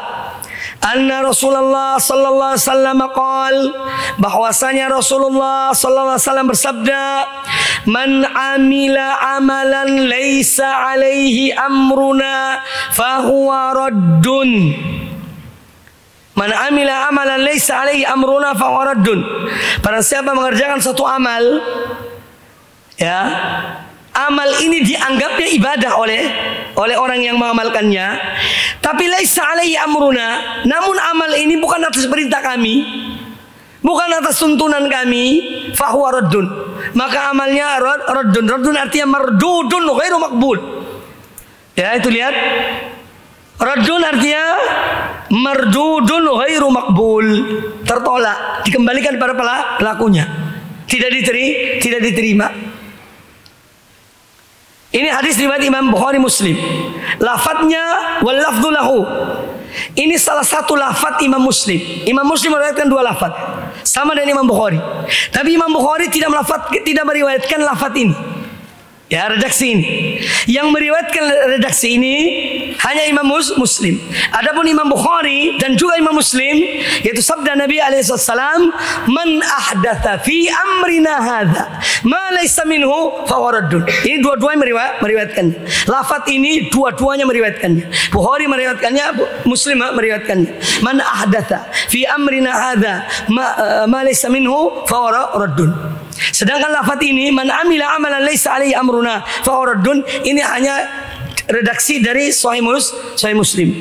anna Rasulullah sallallahu alaihi wasallam qaal, bahwasanya Rasulullah sallallahu alaihi wasallam bersabda, man amila amalan laisa alaihi amruna fahuwa raddun. Man amila amalan laisa alaihi amruna fahuwa raddun. Barang siapa mengerjakan satu amal, ya, amal ini dianggapnya ibadah oleh orang yang mengamalkannya, tapi laisa alaihi amruna, namun amal ini bukan atas perintah kami, bukan atas tuntunan kami, fahuwa raddun, maka amalnya raddun. Raddun artinya mardudun ghairu maqbul. Ya, itu lihat. Raddun artinya mardudun ghairu maqbul, tertolak, dikembalikan pada pelakunya, tidak diterima. Ini hadis riwayat Imam Bukhari Muslim. Lafadznya wal lafdhu lahu. Ini salah satu lafadz Imam Muslim. Imam Muslim meriwayatkan dua lafadz, sama dengan Imam Bukhari. Tapi Imam Bukhari tidak meriwayatkan lafadz ini. Ya, redaksi ini. Yang meriwayatkan redaksi ini hanya Imam Muslim. Adapun Imam Bukhari dan juga Imam Muslim, yaitu sabda Nabi alaihissalam, man ahdatha fi amrina hadza ma laysa minhu fahuwa raddun. Ini dua-duanya meriwayatkan. Lafaz ini dua-duanya meriwayatkannya. Bukhari meriwayatkannya, Muslim meriwayatkannya. Man ahdatha fi amrina hadza ma laysa minhu fahuwa raddun. Sedangkan lafaz ini, man amila amalan laisa alaihi amruna fahuwa raddun, ini hanya redaksi dari Sahih Muslim.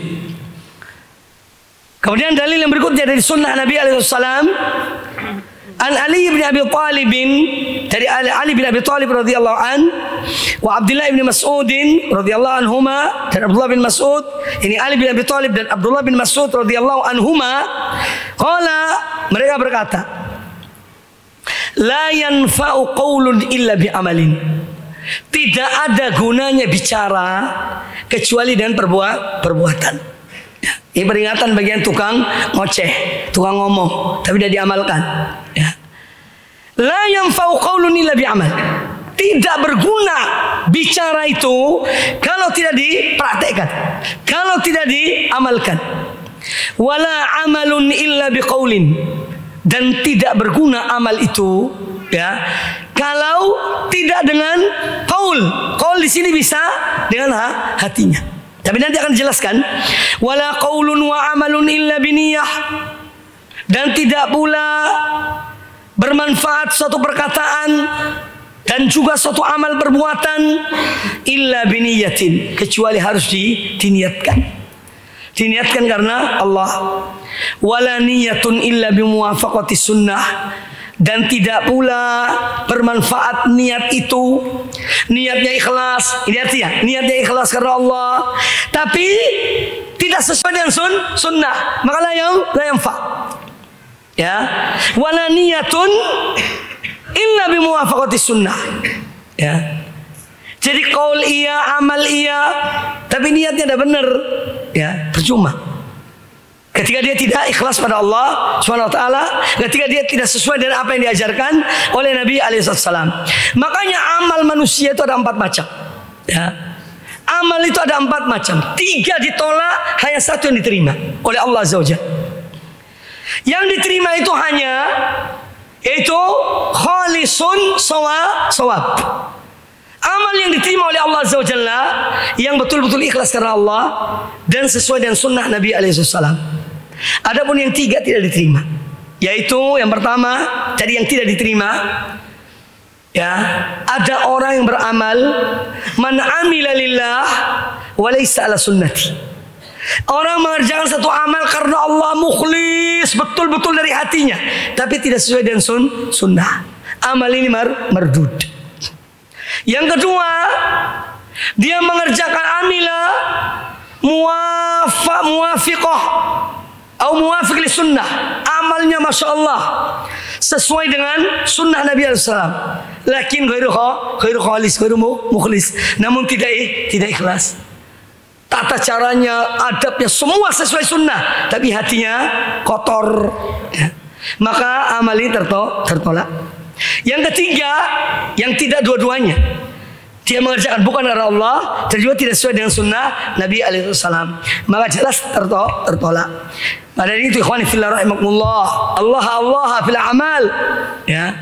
Kemudian dalil yang berikutnya dari sunnah Nabi alaihi wasallam, an Ali bin Abi Thalib, dari Ali bin Abi Thalib radhiyallahu an, wa Abdullah bin Mas'ud radhiyallahu anhuma, dan Abdullah bin Mas'ud, ini Ali bin Abi Thalib dan Abdullah bin Mas'ud radhiyallahu anhuma, qala, mereka berkata, la yanfa'u qaulun illa bi amalin. Tidak ada gunanya bicara kecuali dengan perbuatan. Ini peringatan bagian tukang ngoceh, tukang ngomong tapi tidak diamalkan. Ya. La yanfa'u qaulun illa bi amal. Tidak berguna bicara itu kalau tidak dipraktekkan, kalau tidak diamalkan. Wala amalun illa bi qaulin. Dan tidak berguna amal itu, ya, kalau tidak dengan qaul. Qaul di sini bisa dengan hatinya. Tapi nanti akan dijelaskan. Wala qaulun wa amalun illa biniyah. Dan tidak pula bermanfaat suatu perkataan dan juga suatu amal perbuatan illa biniyatin, kecuali harus diniatkan. Diniatkan karena Allah. Wala niyatun illa bimuwafaqati sunnah. Dan tidak pula bermanfaat niat itu, niatnya ikhlas. Ini artinya niatnya ikhlas karena Allah, tapi tidak sesuai dengan sunnah, maka la yanfa. Ya, wala niyatun illa bimuwafaqati sunnah. Ya. Jadi qaul iya, amal iya, tapi niatnya tidak benar, ya, percuma. Ketika dia tidak ikhlas pada Allah Subhanahu wa taala, ketika dia tidak sesuai dengan apa yang diajarkan oleh Nabi alaihissalam. Makanya amal manusia itu ada 4 macam. Ya. Amal itu ada 4 macam. 3 ditolak, hanya 1 yang diterima oleh Allah Azza wa Jalla. Yang diterima itu hanya yaitu khalisun sawab. Amal yang diterima oleh Allah Azza wa Jalla yang betul-betul ikhlas karena Allah dan sesuai dengan sunnah Nabi alaihissalam. Adapun yang 3 tidak diterima, yaitu yang pertama tadi yang tidak diterima, ya, ada orang yang beramal man amila lillah wa laysa ala sunnati. Orang mengerjakan satu amal karena Allah, mukhlis betul-betul dari hatinya, tapi tidak sesuai dengan sunnah. Amal ini mardud. Yang kedua, dia mengerjakan amila muwafiqah atau muwafiq li sunnah. Amalnya Masya Allah sesuai dengan sunnah Nabi SAW, lakin ghairu khalis, ghairu mukhlis, namun tidak ikhlas. Tak tata caranya, adabnya semua sesuai sunnah, tapi hatinya kotor, ya, maka amal ini tertolak. Yang ketiga, yang tidak dua-duanya, dia mengerjakan bukan karena Allah dan juga tidak sesuai dengan sunnah Nabi alaihissalam, maka jelas tertolak. Pada itu ikhwani fillah rahimakumullah, Allah fil amal, ya.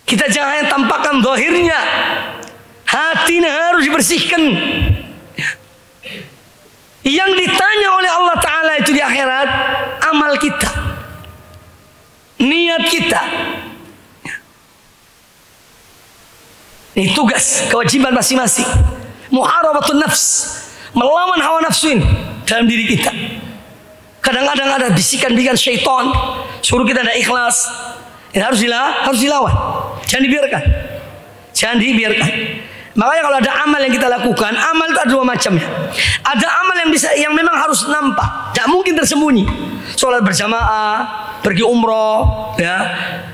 Kita jangan hanya tampakkan zahirnya, hatinya harus dibersihkan. Yang ditanya oleh Allah Ta'ala itu di akhirat amal kita, niat kita. Ini tugas, kewajiban masing-masing. Muharabatun nafs, melawan hawa nafsu ini dalam diri kita. Kadang-kadang ada bisikan-bisikan syaitan suruh kita tidak ikhlas. Ini harus dilawan. Jangan dibiarkan. Makanya kalau ada amal yang kita lakukan, amal itu ada dua macam ya. Ada amal yang memang harus nampak, tidak mungkin tersembunyi. Sholat berjamaah, pergi umroh, ya,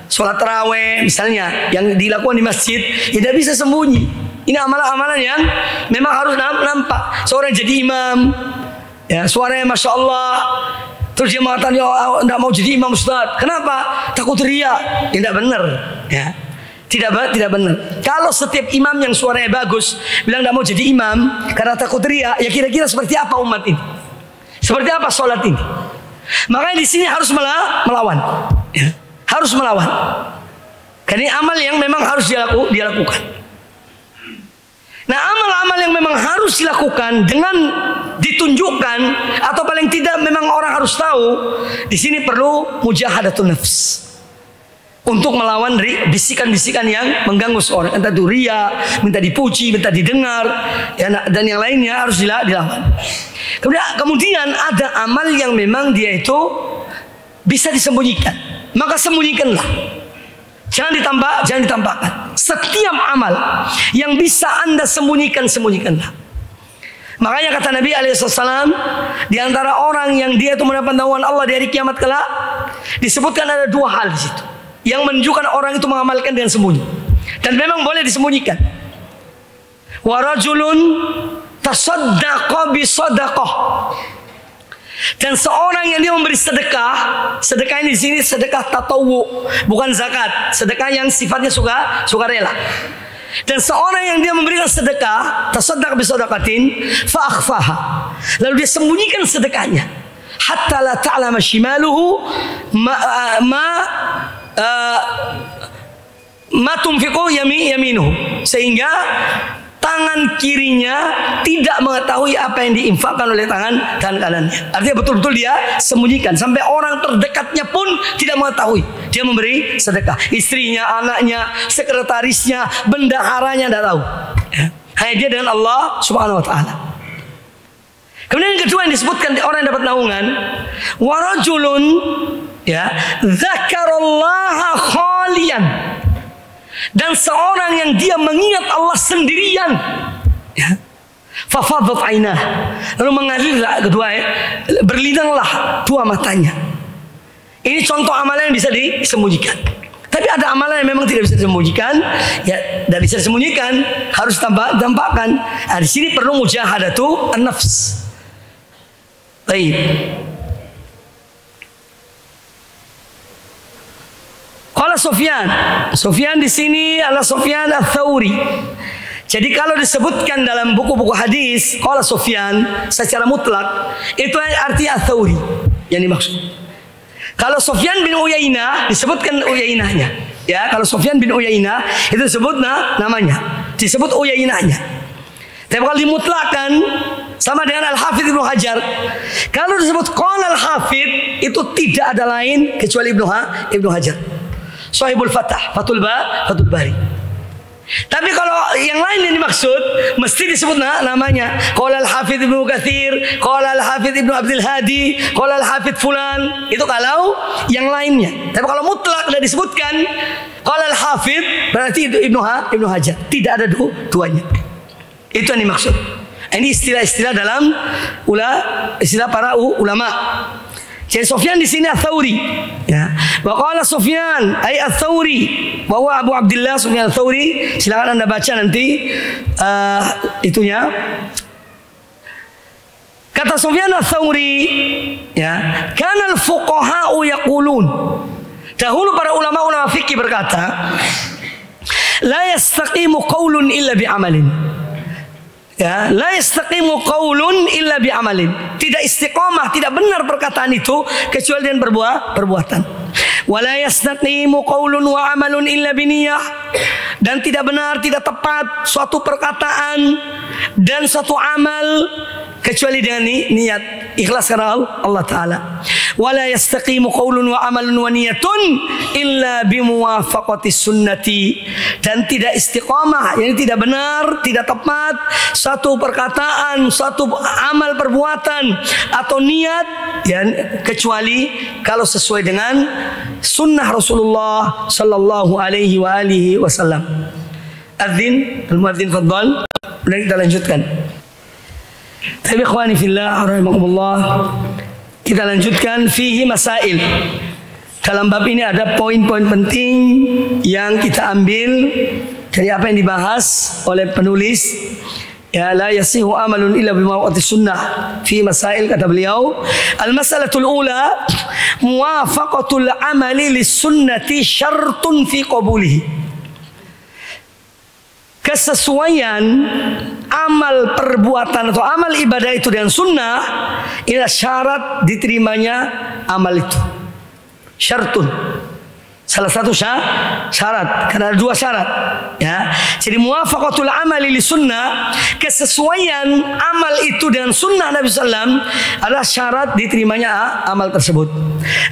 sholat taraweh misalnya, yang dilakukan di masjid, tidak bisa sembunyi. Ini amalan-amalan yang memang harus nampak. Seorang jadi imam, ya, suaranya masya Allah, terus dia mengatakan, ya, tidak mau jadi imam Ustaz. Kenapa? Takut riya. Tidak benar, ya. Tidak benar. Kalau setiap imam yang suaranya bagus bilang tidak mau jadi imam karena takut riya, ya kira-kira seperti apa umat ini? Seperti apa sholat ini? Makanya di sini harus melawan, ya. Harus melawan. Karena ini amal yang memang harus dilakukan. Nah, amal-amal yang memang harus dilakukan dengan ditunjukkan atau paling tidak memang orang harus tahu, di sini perlu mujahadatun nafs. Untuk melawan bisikan-bisikan yang mengganggu seorang, entah itu riya, minta dipuji, minta didengar, ya, dan yang lainnya harus dilawan. Kemudian ada amal yang memang dia itu bisa disembunyikan, maka sembunyikanlah. Jangan ditampakkan. Setiap amal yang bisa Anda sembunyikanlah. Makanya kata Nabi alaihissalam, di antara orang yang dia itu mendapat naungan Allah di hari kiamat kelak, disebutkan ada dua hal di situ yang menunjukkan orang itu mengamalkan dengan sembunyi dan memang boleh disembunyikan. Wa rajulun tasaddaqa bi shadaqah, dan seorang yang dia memberi sedekah ini di sini sedekah tatawwu, bukan zakat, sedekah yang sifatnya sukarela. Dan seorang yang dia memberikan sedekah, tasaddaq bi shadaqatin fa akhfaha, lalu dia sembunyikan sedekahnya, hatta la ta'lama shimaluhu ma tunfiqu yaminuhu, sehingga tangan kirinya tidak mengetahui apa yang diinfakkan oleh tangan kanannya. Artinya betul-betul dia sembunyikan sampai orang terdekatnya pun tidak mengetahui dia memberi sedekah. Istrinya, anaknya, sekretarisnya, bendaharanya tidak tahu, ya. Hanya dia dengan Allah Subhanahu wa taala. Kemudian yang kedua yang disebutkan orang yang dapat naungan, warajulun, ya, dzakarallaha khalian, dan seorang yang dia mengingat Allah sendirian, ya, fafadat ainah, lalu mengalirlah berlinanglah dua matanya. Ini contoh amalan yang bisa disembunyikan. Tapi ada amalan yang memang tidak bisa disembunyikan, ya, tidak bisa disembunyikan, harus tampakkan. Nah, di sini perlu mujahadatu an-nafs. Baik. Qala Sufyan di sini adalah Sufyan ats-Tsauri. Jadi kalau disebutkan dalam buku-buku hadis qala Sufyan secara mutlak, itu artinya ats-Tsauri yang dimaksud. Kalau Sufyan bin Uyainah disebutkan Uyainahnya, ya, kalau Sufyan bin Uyainah itu disebut namanya, disebut Uyainahnya. Tapi kalau dimutlakkan sama dengan Al-Hafidz Ibnu Hajar. Kalau disebut qala Al-Hafidz itu tidak ada lain kecuali Ibnu Hajar, Shahibul Fathul Bari. Tapi kalau yang lain yang dimaksud mesti disebut namanya. Qala Al-Hafidz Ibnu Katsir, qala Al-Hafidz Ibnu Abdul Hadi, qala Al-Hafidz fulan. Itu kalau yang lainnya. Tapi kalau mutlak sudah disebutkan qala Al-Hafidz, berarti itu Ibnu Hajar. Tidak ada duanya. Itu yang dimaksud. Ini istilah-istilah dalam istilah para ulama. Jadi Sufyan di sini ats-Tsauri, ya. Wa qala Sufyan ay ats-Tsauri wa huwa Abu Abdullah Sufyan ats-Tsauri. Silakan Anda baca nanti itunya. Kata Sufyan Ats-Tsauri, ya, kana al-fuqaha'u yaqulun. Dahulu para ulama-ulama fikih berkata, la yastaqimu qaulun illa bi'amalin. Ya, la yastaqimu qaulun illa bi'amalin. Tidak istiqamah, tidak benar perkataan itu kecuali dengan perbuatan. Wa la yastaqimu qaulun wa amalun illa biniyah. Dan tidak benar, tidak tepat suatu perkataan dan suatu amal kecuali dengan niat ikhlas karena Allah Ta'ala. Wala yastaqimu qaulun wa amalun wa niyatun illa bimuwafaqati sunnati. Dan tidak istiqamah, yani tidak benar, tidak tepat satu perkataan, satu amal perbuatan atau niat, ya, kecuali kalau sesuai dengan sunnah Rasulullah sallallahu alaihi wa alihi wasallam. Adzin, al-muadzin fadhal. Dan kita lanjutkan. Tapi ikhwani fillah rahimakumullah, kita lanjutkan fihi masail. Dalam bab ini ada poin-poin penting yang kita ambil dari apa yang dibahas oleh penulis. Ya, la yasihu amalun illa bimawaqati sunnah fi masail, kata beliau. Al-mas'alatul ula, muwafaqatul amali lis sunnati syartun fi qabulihi. Kesesuaian amal perbuatan atau amal ibadah itu dengan sunnah adalah syarat diterimanya amal itu. Syartun, salah satu syarat, karena ada dua syarat, ya. Jadi muwafaqatul amali li sunnah, kesesuaian amal itu dengan sunnah Nabi SAW adalah syarat diterimanya amal tersebut.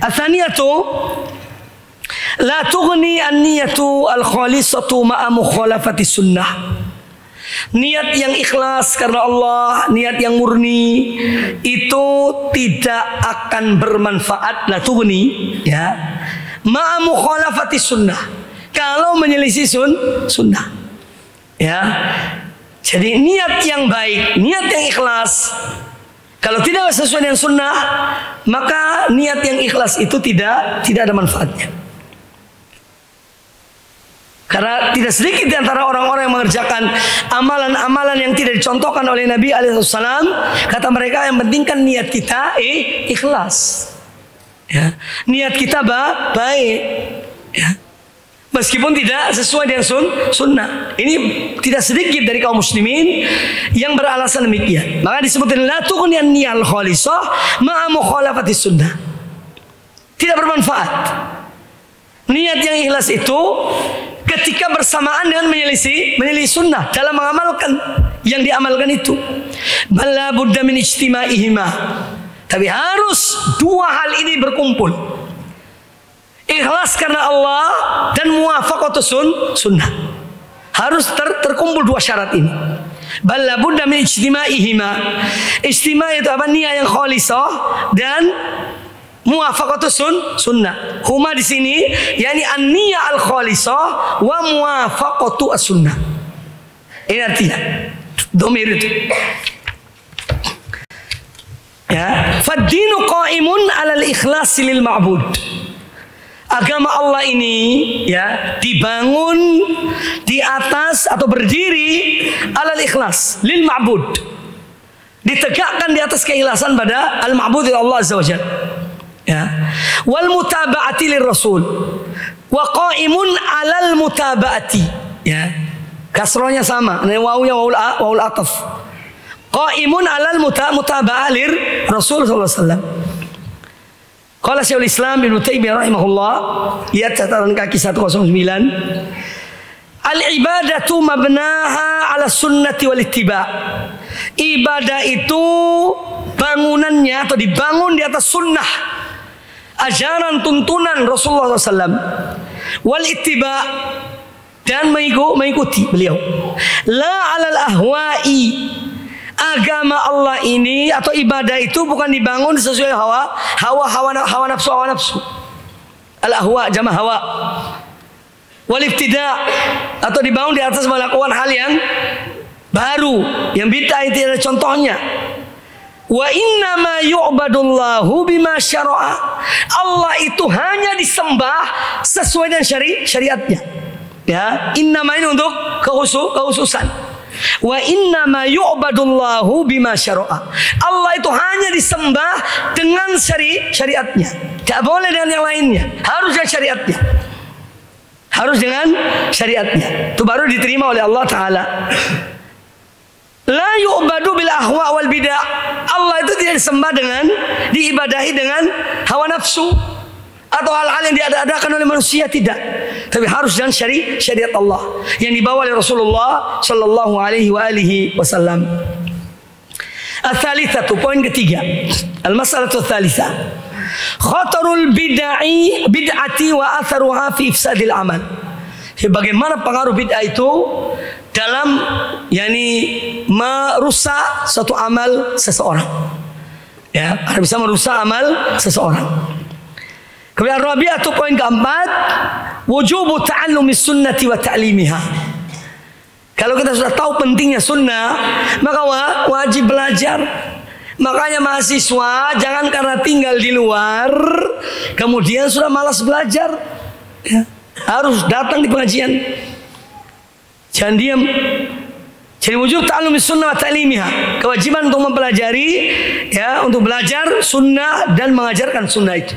Ats-tsaniyatu, la tughni an-niyatu al-khalisatu ma'a mukhalafati sunnah. Niat yang ikhlas karena Allah, niat yang murni itu tidak akan bermanfaat, la tughni, ya, ma'a mukhalafati sunnah, kalau menyelisih sunnah, ya. Jadi niat yang baik, niat yang ikhlas, kalau tidak sesuai dengan sunnah, maka niat yang ikhlas itu tidak ada manfaatnya. Karena tidak sedikit di antara orang-orang yang mengerjakan amalan-amalan yang tidak dicontohkan oleh Nabi alaihissalam, kata mereka yang penting kan niat kita ikhlas, ya. Niat kita baik, ya. Meskipun tidak sesuai dengan sunnah. Ini tidak sedikit dari kaum muslimin yang beralasan demikian. Maka disebutkan la tughni an-niyal khalisah ma'a mukhalafati sunnah. Tidak bermanfaat. Niat yang ikhlas itu ketika bersamaan dengan menyelisih sunnah dalam mengamalkan yang diamalkan itu. Bala budda min ijtima'ihima. Tapi harus dua hal ini berkumpul. Ikhlas karena Allah dan muwafaqatus sunnah. Harus terkumpul dua syarat ini. Bala budda min ijtima'ihima. Ijtima' itu apa? Niat yang khalisah dan muwafaqatus sunnah. Huma di sini yakni an-niyah al-khalisah wa muwafaqatu as-sunnah. Ini artinya dhamir itu. Ya, fad-dinu qa'imun 'alal ikhlas lil ma'bud. Agama Allah ini, ya, dibangun di atas atau berdiri 'alal ikhlas lil ma'bud. Ditegakkan di atas keikhlasan pada al-ma'bud Allah Azza wa Jalla. Ya. Wal mutaba'ati lir rasul wa qa'imun 'alal mutaba'ati, ya. Kasrohnya sama, wawunya wawul ataf. Qa'imun 'alal mutaba'ah lir rasul sallallahu alaihi wasallam. Qala Syekhul Islam Ibnu Taimiyah rahimahullah, lihat catatan kaki 109. Al ibadatu mabnaha 'ala sunnati wal ittiba'. Ibadah itu bangunannya atau dibangun di atas sunnah, ajaran tuntunan Rasulullah SAW, wal ittiba, dan mengikuti beliau. La alal ahwa'i. Agama Allah ini atau ibadah itu bukan dibangun sesuai hawa nafsu. Al ahwa jama' hawa. Wal ibtida, atau dibangun di atas melakukan hal yang baru, yang bid'ah, itu ada contohnya. Wa inna ma yu'badullahu bima syara'a. Allah itu hanya disembah sesuai dengan syariatnya. Ya, inna ma ini untuk kekhususan. Wa inna ma yu'badullahu bima syara'a. Allah itu hanya disembah dengan syariatnya. Tidak boleh dengan yang lainnya. Harus dengan syariatnya. Harus dengan syariatnya. Itu baru diterima oleh Allah Ta'ala. La yu'badu bil ahwa wal bid'ah. Allah itu tidak disembah dengan, diibadahi dengan hawa nafsu atau hal-hal yang diada-adakan oleh manusia, tidak. Tapi harus dengan syariat Allah yang dibawa oleh Rasulullah sallallahu alaihi wasallam. Ats-tsalitsatu, poin ketiga. Al-mas'alatu ats-tsalitsah. Khatarul bid'ati wa atharuha fi ifsadil amal. Bagaimana pengaruh bid'ah itu dalam merusak suatu amal seseorang. Ya, bisa merusak amal seseorang. Kemudian rabi'atu, poin keempat, wujubu ta'allumi sunnati wa ta'limiha. Kalau kita sudah tahu pentingnya sunnah, maka wajib belajar. Makanya mahasiswa jangan karena tinggal di luar kemudian sudah malas belajar. Ya, harus datang di pengajian. Jangan diam. Jadi wujub ta'allumi sunnah wa ta'limiha. Kewajiban untuk mempelajari, ya, untuk belajar sunnah dan mengajarkan sunnah itu.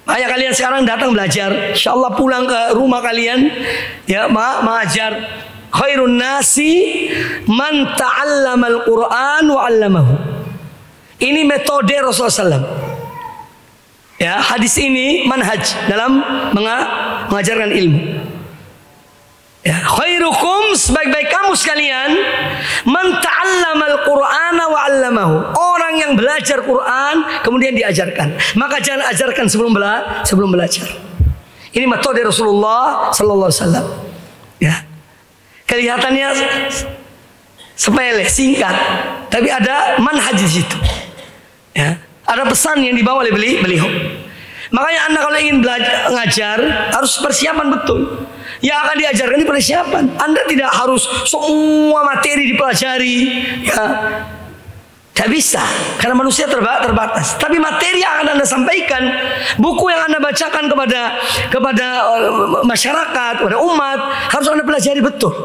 Makanya kalian sekarang datang belajar, insyaallah pulang ke rumah kalian, ya, mengajar. Khairun nasi man ta'allamal Qur'an wa 'allamahu. Ini metode Rasulullah SAW. Ya, hadis ini manhaj dalam mengajarkan ilmu. Ya, khairukum, sebaik-baik kamu sekalian, man ta'allamal Qur'ana wa 'allamahu. Orang yang belajar Quran kemudian diajarkan. Maka jangan ajarkan sebelum belajar. Ini metode Rasulullah sallallahu alaihi wasallam. Ya. Kelihatannya sepele, singkat, tapi ada manhaj di situ. Ya, ada pesan yang dibawa oleh beliau. Makanya Anda kalau ingin belajar ngajar harus persiapan betul. Yang akan diajarkan ini persiapan. Anda tidak harus semua materi dipelajari. Ya, tidak bisa karena manusia terbatas. Tapi materi yang akan Anda sampaikan, buku yang Anda bacakan kepada masyarakat, kepada umat, harus Anda pelajari betul.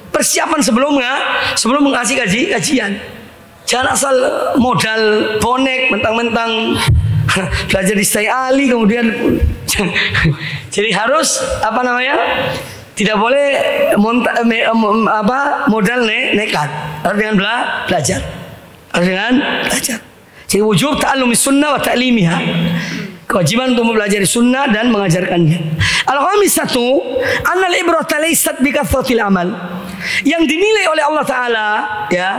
Persiapan sebelum mengasih kajian. Jangan asal modal bonek mentang-mentang belajar di Syekh Ali kemudian. Jadi harus tidak boleh modal nekat. Harus dengan belajar. Harus dengan belajar. Jadi wujub ta'allumi sunnah wa ta'limiha. Kewajiban untuk mempelajari sunnah dan mengajarkannya. Al-khamisatu annal ibrata laysat bi kathratil amal. Yang dinilai oleh Allah Ta'ala, ya,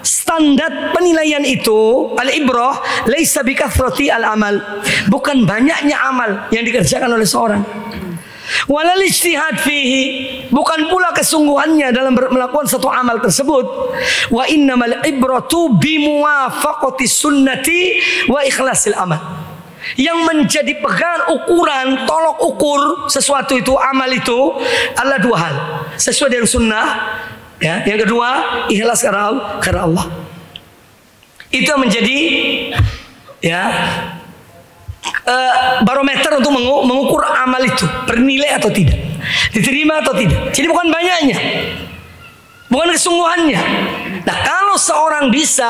standar penilaian itu, al-ibrah laysa bi kathrati al-amal, bukan banyaknya amal yang dikerjakan oleh seorang. Walal ijtihad fihi, bukan pula kesungguhannya dalam melakukan satu amal tersebut. Wa innamal ibratu bi muwafaqati sunnati wa ikhlasil amal. Yang menjadi pegangan ukuran, tolok ukur sesuatu itu, amal itu adalah dua hal. Sesuai dengan sunnah, ya. Yang kedua, ikhlas karena Allah. Itu yang menjadi, ya, barometer untuk mengukur amal itu bernilai atau tidak, diterima atau tidak. Jadi bukan banyaknya, bukan kesungguhannya. Nah, kalau seorang bisa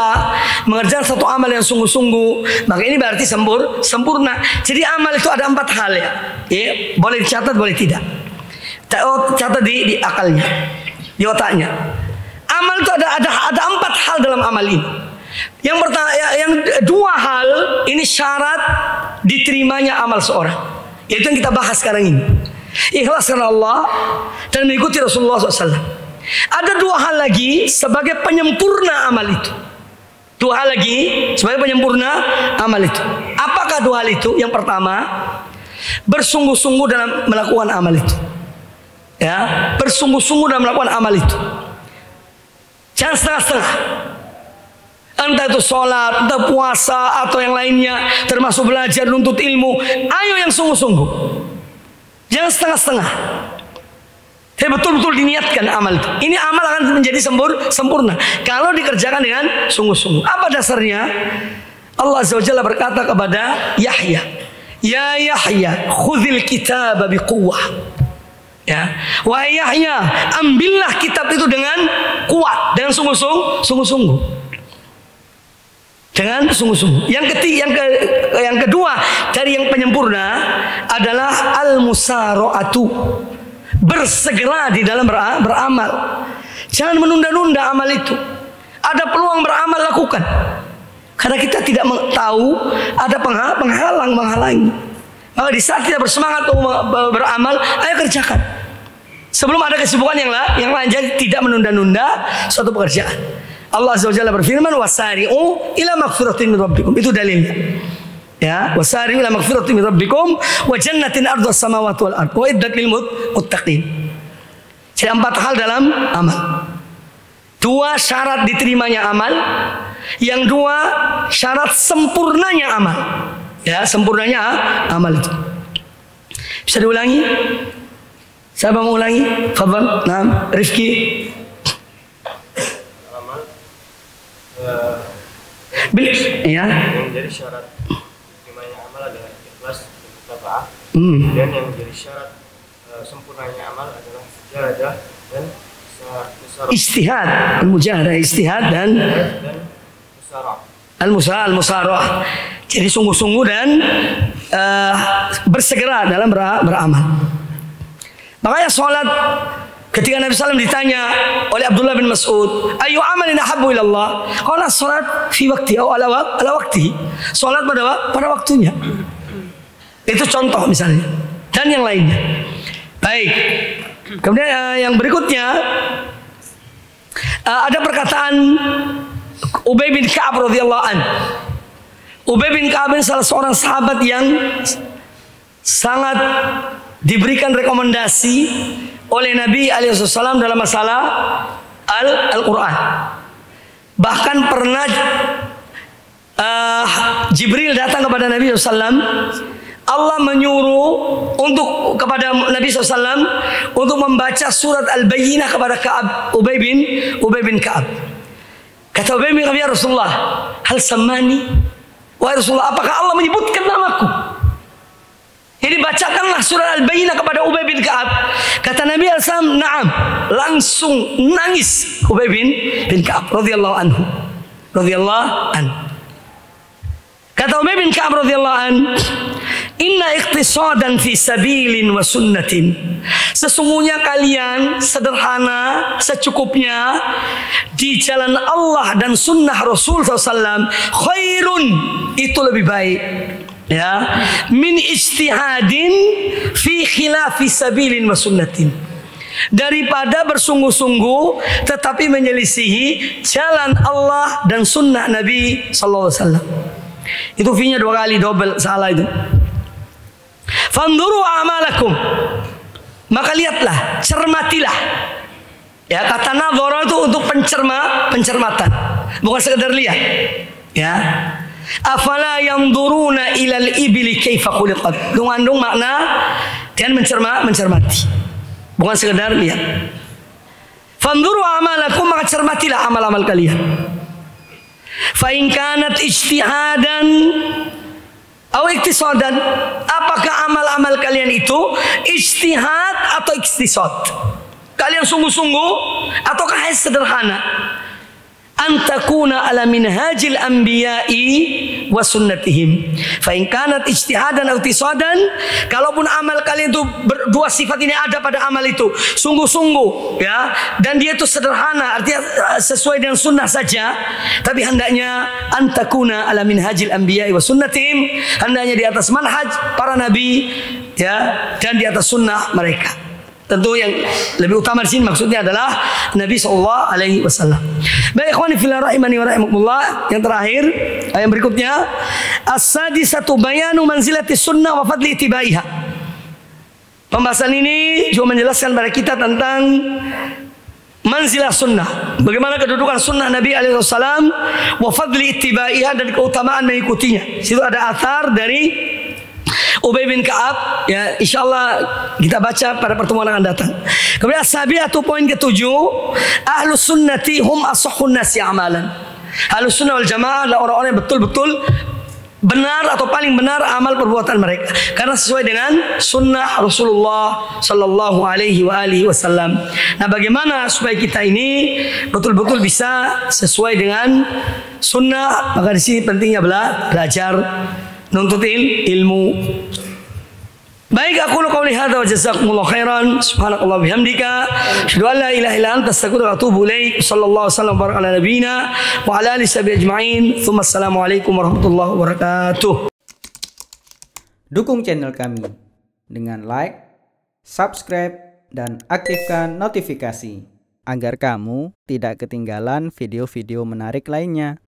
mengerjakan satu amal yang sungguh-sungguh, maka ini berarti sempurna. Jadi amal itu ada 4 hal, ya. Ya, boleh dicatat, boleh tidak. Catat di akalnya, di otaknya. Amal itu ada 4 hal dalam amal ini. Yang pertama, yang 2 hal ini syarat diterimanya amal seorang. Yaitu yang kita bahas sekarang ini. Ikhlas karena Allah dan mengikuti Rasulullah SAW. Ada 2 hal lagi sebagai penyempurna amal itu. 2 hal lagi sebagai penyempurna amal itu. Apakah 2 hal itu? Yang pertama, bersungguh-sungguh dalam melakukan amal itu. Ya, bersungguh-sungguh dalam melakukan amal itu. Jangan setengah-setengah. Entah itu sholat, entah puasa atau yang lainnya, termasuk belajar, nuntut ilmu. Ayo yang sungguh-sungguh. Jangan setengah-setengah. Tapi betul-betul diniatkan amal itu. Ini amal akan menjadi sempurna kalau dikerjakan dengan sungguh-sungguh. Apa dasarnya? Allah Azza wa Jalla berkata kepada Yahya, "Ya Yahya, khudhil kitaba biquwwah." Ya, wahai Yahya, ambillah kitab itu dengan kuat, sungguh-sungguh. Dengan sungguh-sungguh. Yang kedua dari yang penyempurna adalah al-musara'atu. Bersegera di dalam beramal. Jangan menunda-nunda amal itu. Ada peluang beramal, lakukan. Karena kita tidak tahu ada menghalangi. Maka di saat kita bersemangat untuk beramal, ayo kerjakan. Sebelum ada kesibukan yang lain, jadi tidak menunda-nunda suatu pekerjaan. Allah Azza wa Jalla berfirman, wasari'u ila magfiratin min rabbikum. Itu dalilnya. Ya, wasari'u ila magfiratin min rabbikum wa jannatin ardhas samawati wal ardh wa iddat lil muttaqin. Jadi 4 hal dalam amal. 2 syarat diterimanya amal, yang 2 syarat sempurnanya amal. Ya, sempurnanya amal itu. Bisa diulangi? Siapa mau ulangi? Fadhal. Naam, Rifki.
Amal
Ya.
yang menjadi syarat diterimanya amal adalah ikhlas dan mutaba'ah. Dan yang menjadi syarat sempurnanya amal adalah mujahadah dan musarah.
Istihad, mujahadah, istihad dan
musarah.
Al-musarah. Jadi sungguh-sungguh dan bersegera dalam beramal. Makanya sholat, ketika Nabi SAW ditanya oleh Abdullah bin Mas'ud, ayu amalin ahabbu ilallah? Qala sholat fi wakti atau ala wakti. Sholat pada waktunya. Itu contoh misalnya. Dan yang lainnya. Baik. Kemudian yang berikutnya ada perkataan Ubay bin Ka'ab radhiyallahu an. Ubay bin Ka'ab salah seorang sahabat yang sangat diberikan rekomendasi oleh Nabi alaihissalam dalam masalah Al-Quran. Bahkan pernah Jibril datang kepada Nabi SAW. Allah menyuruh kepada Nabi SAW untuk membaca surat Al-Bayyinah kepada Ubay bin Ka'ab. Kata Ubay bin Ka'ab, ya Rasulullah, hal samani? Wahai Rasulullah, apakah Allah menyebutkan namaku? Jadi bacakanlah surat Al-Bayyinah kepada Ubay bin Ka'ab. Kata Nabi SAW, na'am. Langsung nangis Ubay bin Ka'ab radhiyallahu anhu. Kata Ubay bin Ka'ab radhiyallahu anhu, inna iqtisadan fi sabilin wa sunnatin. Sesungguhnya kalian sederhana, secukupnya di jalan Allah dan sunnah Rasul SAW, khairun, itu lebih baik. Ya, min ijtihadin fi khilafi sabilin wa sunnatin, daripada bersungguh-sungguh tetapi menyelisihi jalan Allah dan sunnah Nabi sallallahu alaihi wasallam. Itu fi-nya 2 kali, double, salah itu. Fanduru a'malakum, maka lihatlah, cermatilah. Ya, kata nadhara itu untuk pencermatan, bukan sekedar lihat. Ya. Afala yanzuruna ilal ibli kaifa khuliqat. Mengandung makna dan mencermati. Bukan sekedar lihat. Fanzuru amalakum, maka cermatilah amal-amal kalian. Fa in kanat ijtihadan atau iktisadan, apakah amal-amal kalian itu ijtihad atau iktisad? Kalian sungguh-sungguh ataukah hanya sederhana? Antakuna ala minhajil anbiya'i wa sunnatihim. Fa in kanat ijtihadan aw iktisadan, kalaupun amal kalian itu dua sifat ini ada pada amal itu, sungguh-sungguh ya, dan dia itu sederhana, artinya sesuai dengan sunnah saja, tapi hendaknya antakuna ala minhajil anbiya'i wa sunnatihim, hendaknya di atas manhaj para nabi ya, dan di atas sunnah mereka. Tentu yang lebih utama di sini maksudnya adalah Nabi SAW. Baik, ikhwani fillah rahimani wa rahimakumullah. Yang terakhir, yang berikutnya, as-sadisatu bayanu manzilati sunnah wa fadli itibaiha. Pembahasan ini juga menjelaskan kepada kita tentang manzilah sunnah, bagaimana kedudukan sunnah Nabi SAW, wa fadli itibaiha, dan keutamaan mengikutinya. Situ ada athar dari Ubay bin Ka'ab, ya, insyaallah kita baca pada pertemuan yang akan datang. Kemudian sabiatu, poin ke-7, ahlus sunnati hum asahhun nasi amalan. Ahlus sunnah wal jamaah adalah orang-orang yang betul-betul benar atau paling benar amal perbuatan mereka, karena sesuai dengan sunnah Rasulullah Sallallahu Alaihi Wasallam. Nah, bagaimana supaya kita ini betul-betul bisa sesuai dengan sunnah? Maka di sini pentingnya belajar, nuntut ilmu. Baik, aku qauli hadza wa jazakumullahu khairan. Subhanakallah bihamdika, asyhadu an la ilaha illa anta, astaghfiruka wa atubu ilaik. Sallallahu alaihi wasallam baraka ala nabiyyina wa ala alihi sahbihi ajma'in. Tsumma assalamu alaikum warahmatullahi wabarakatuh.
Dukung channel kami dengan like, subscribe, dan aktifkan notifikasi agar kamu tidak ketinggalan video-video menarik lainnya.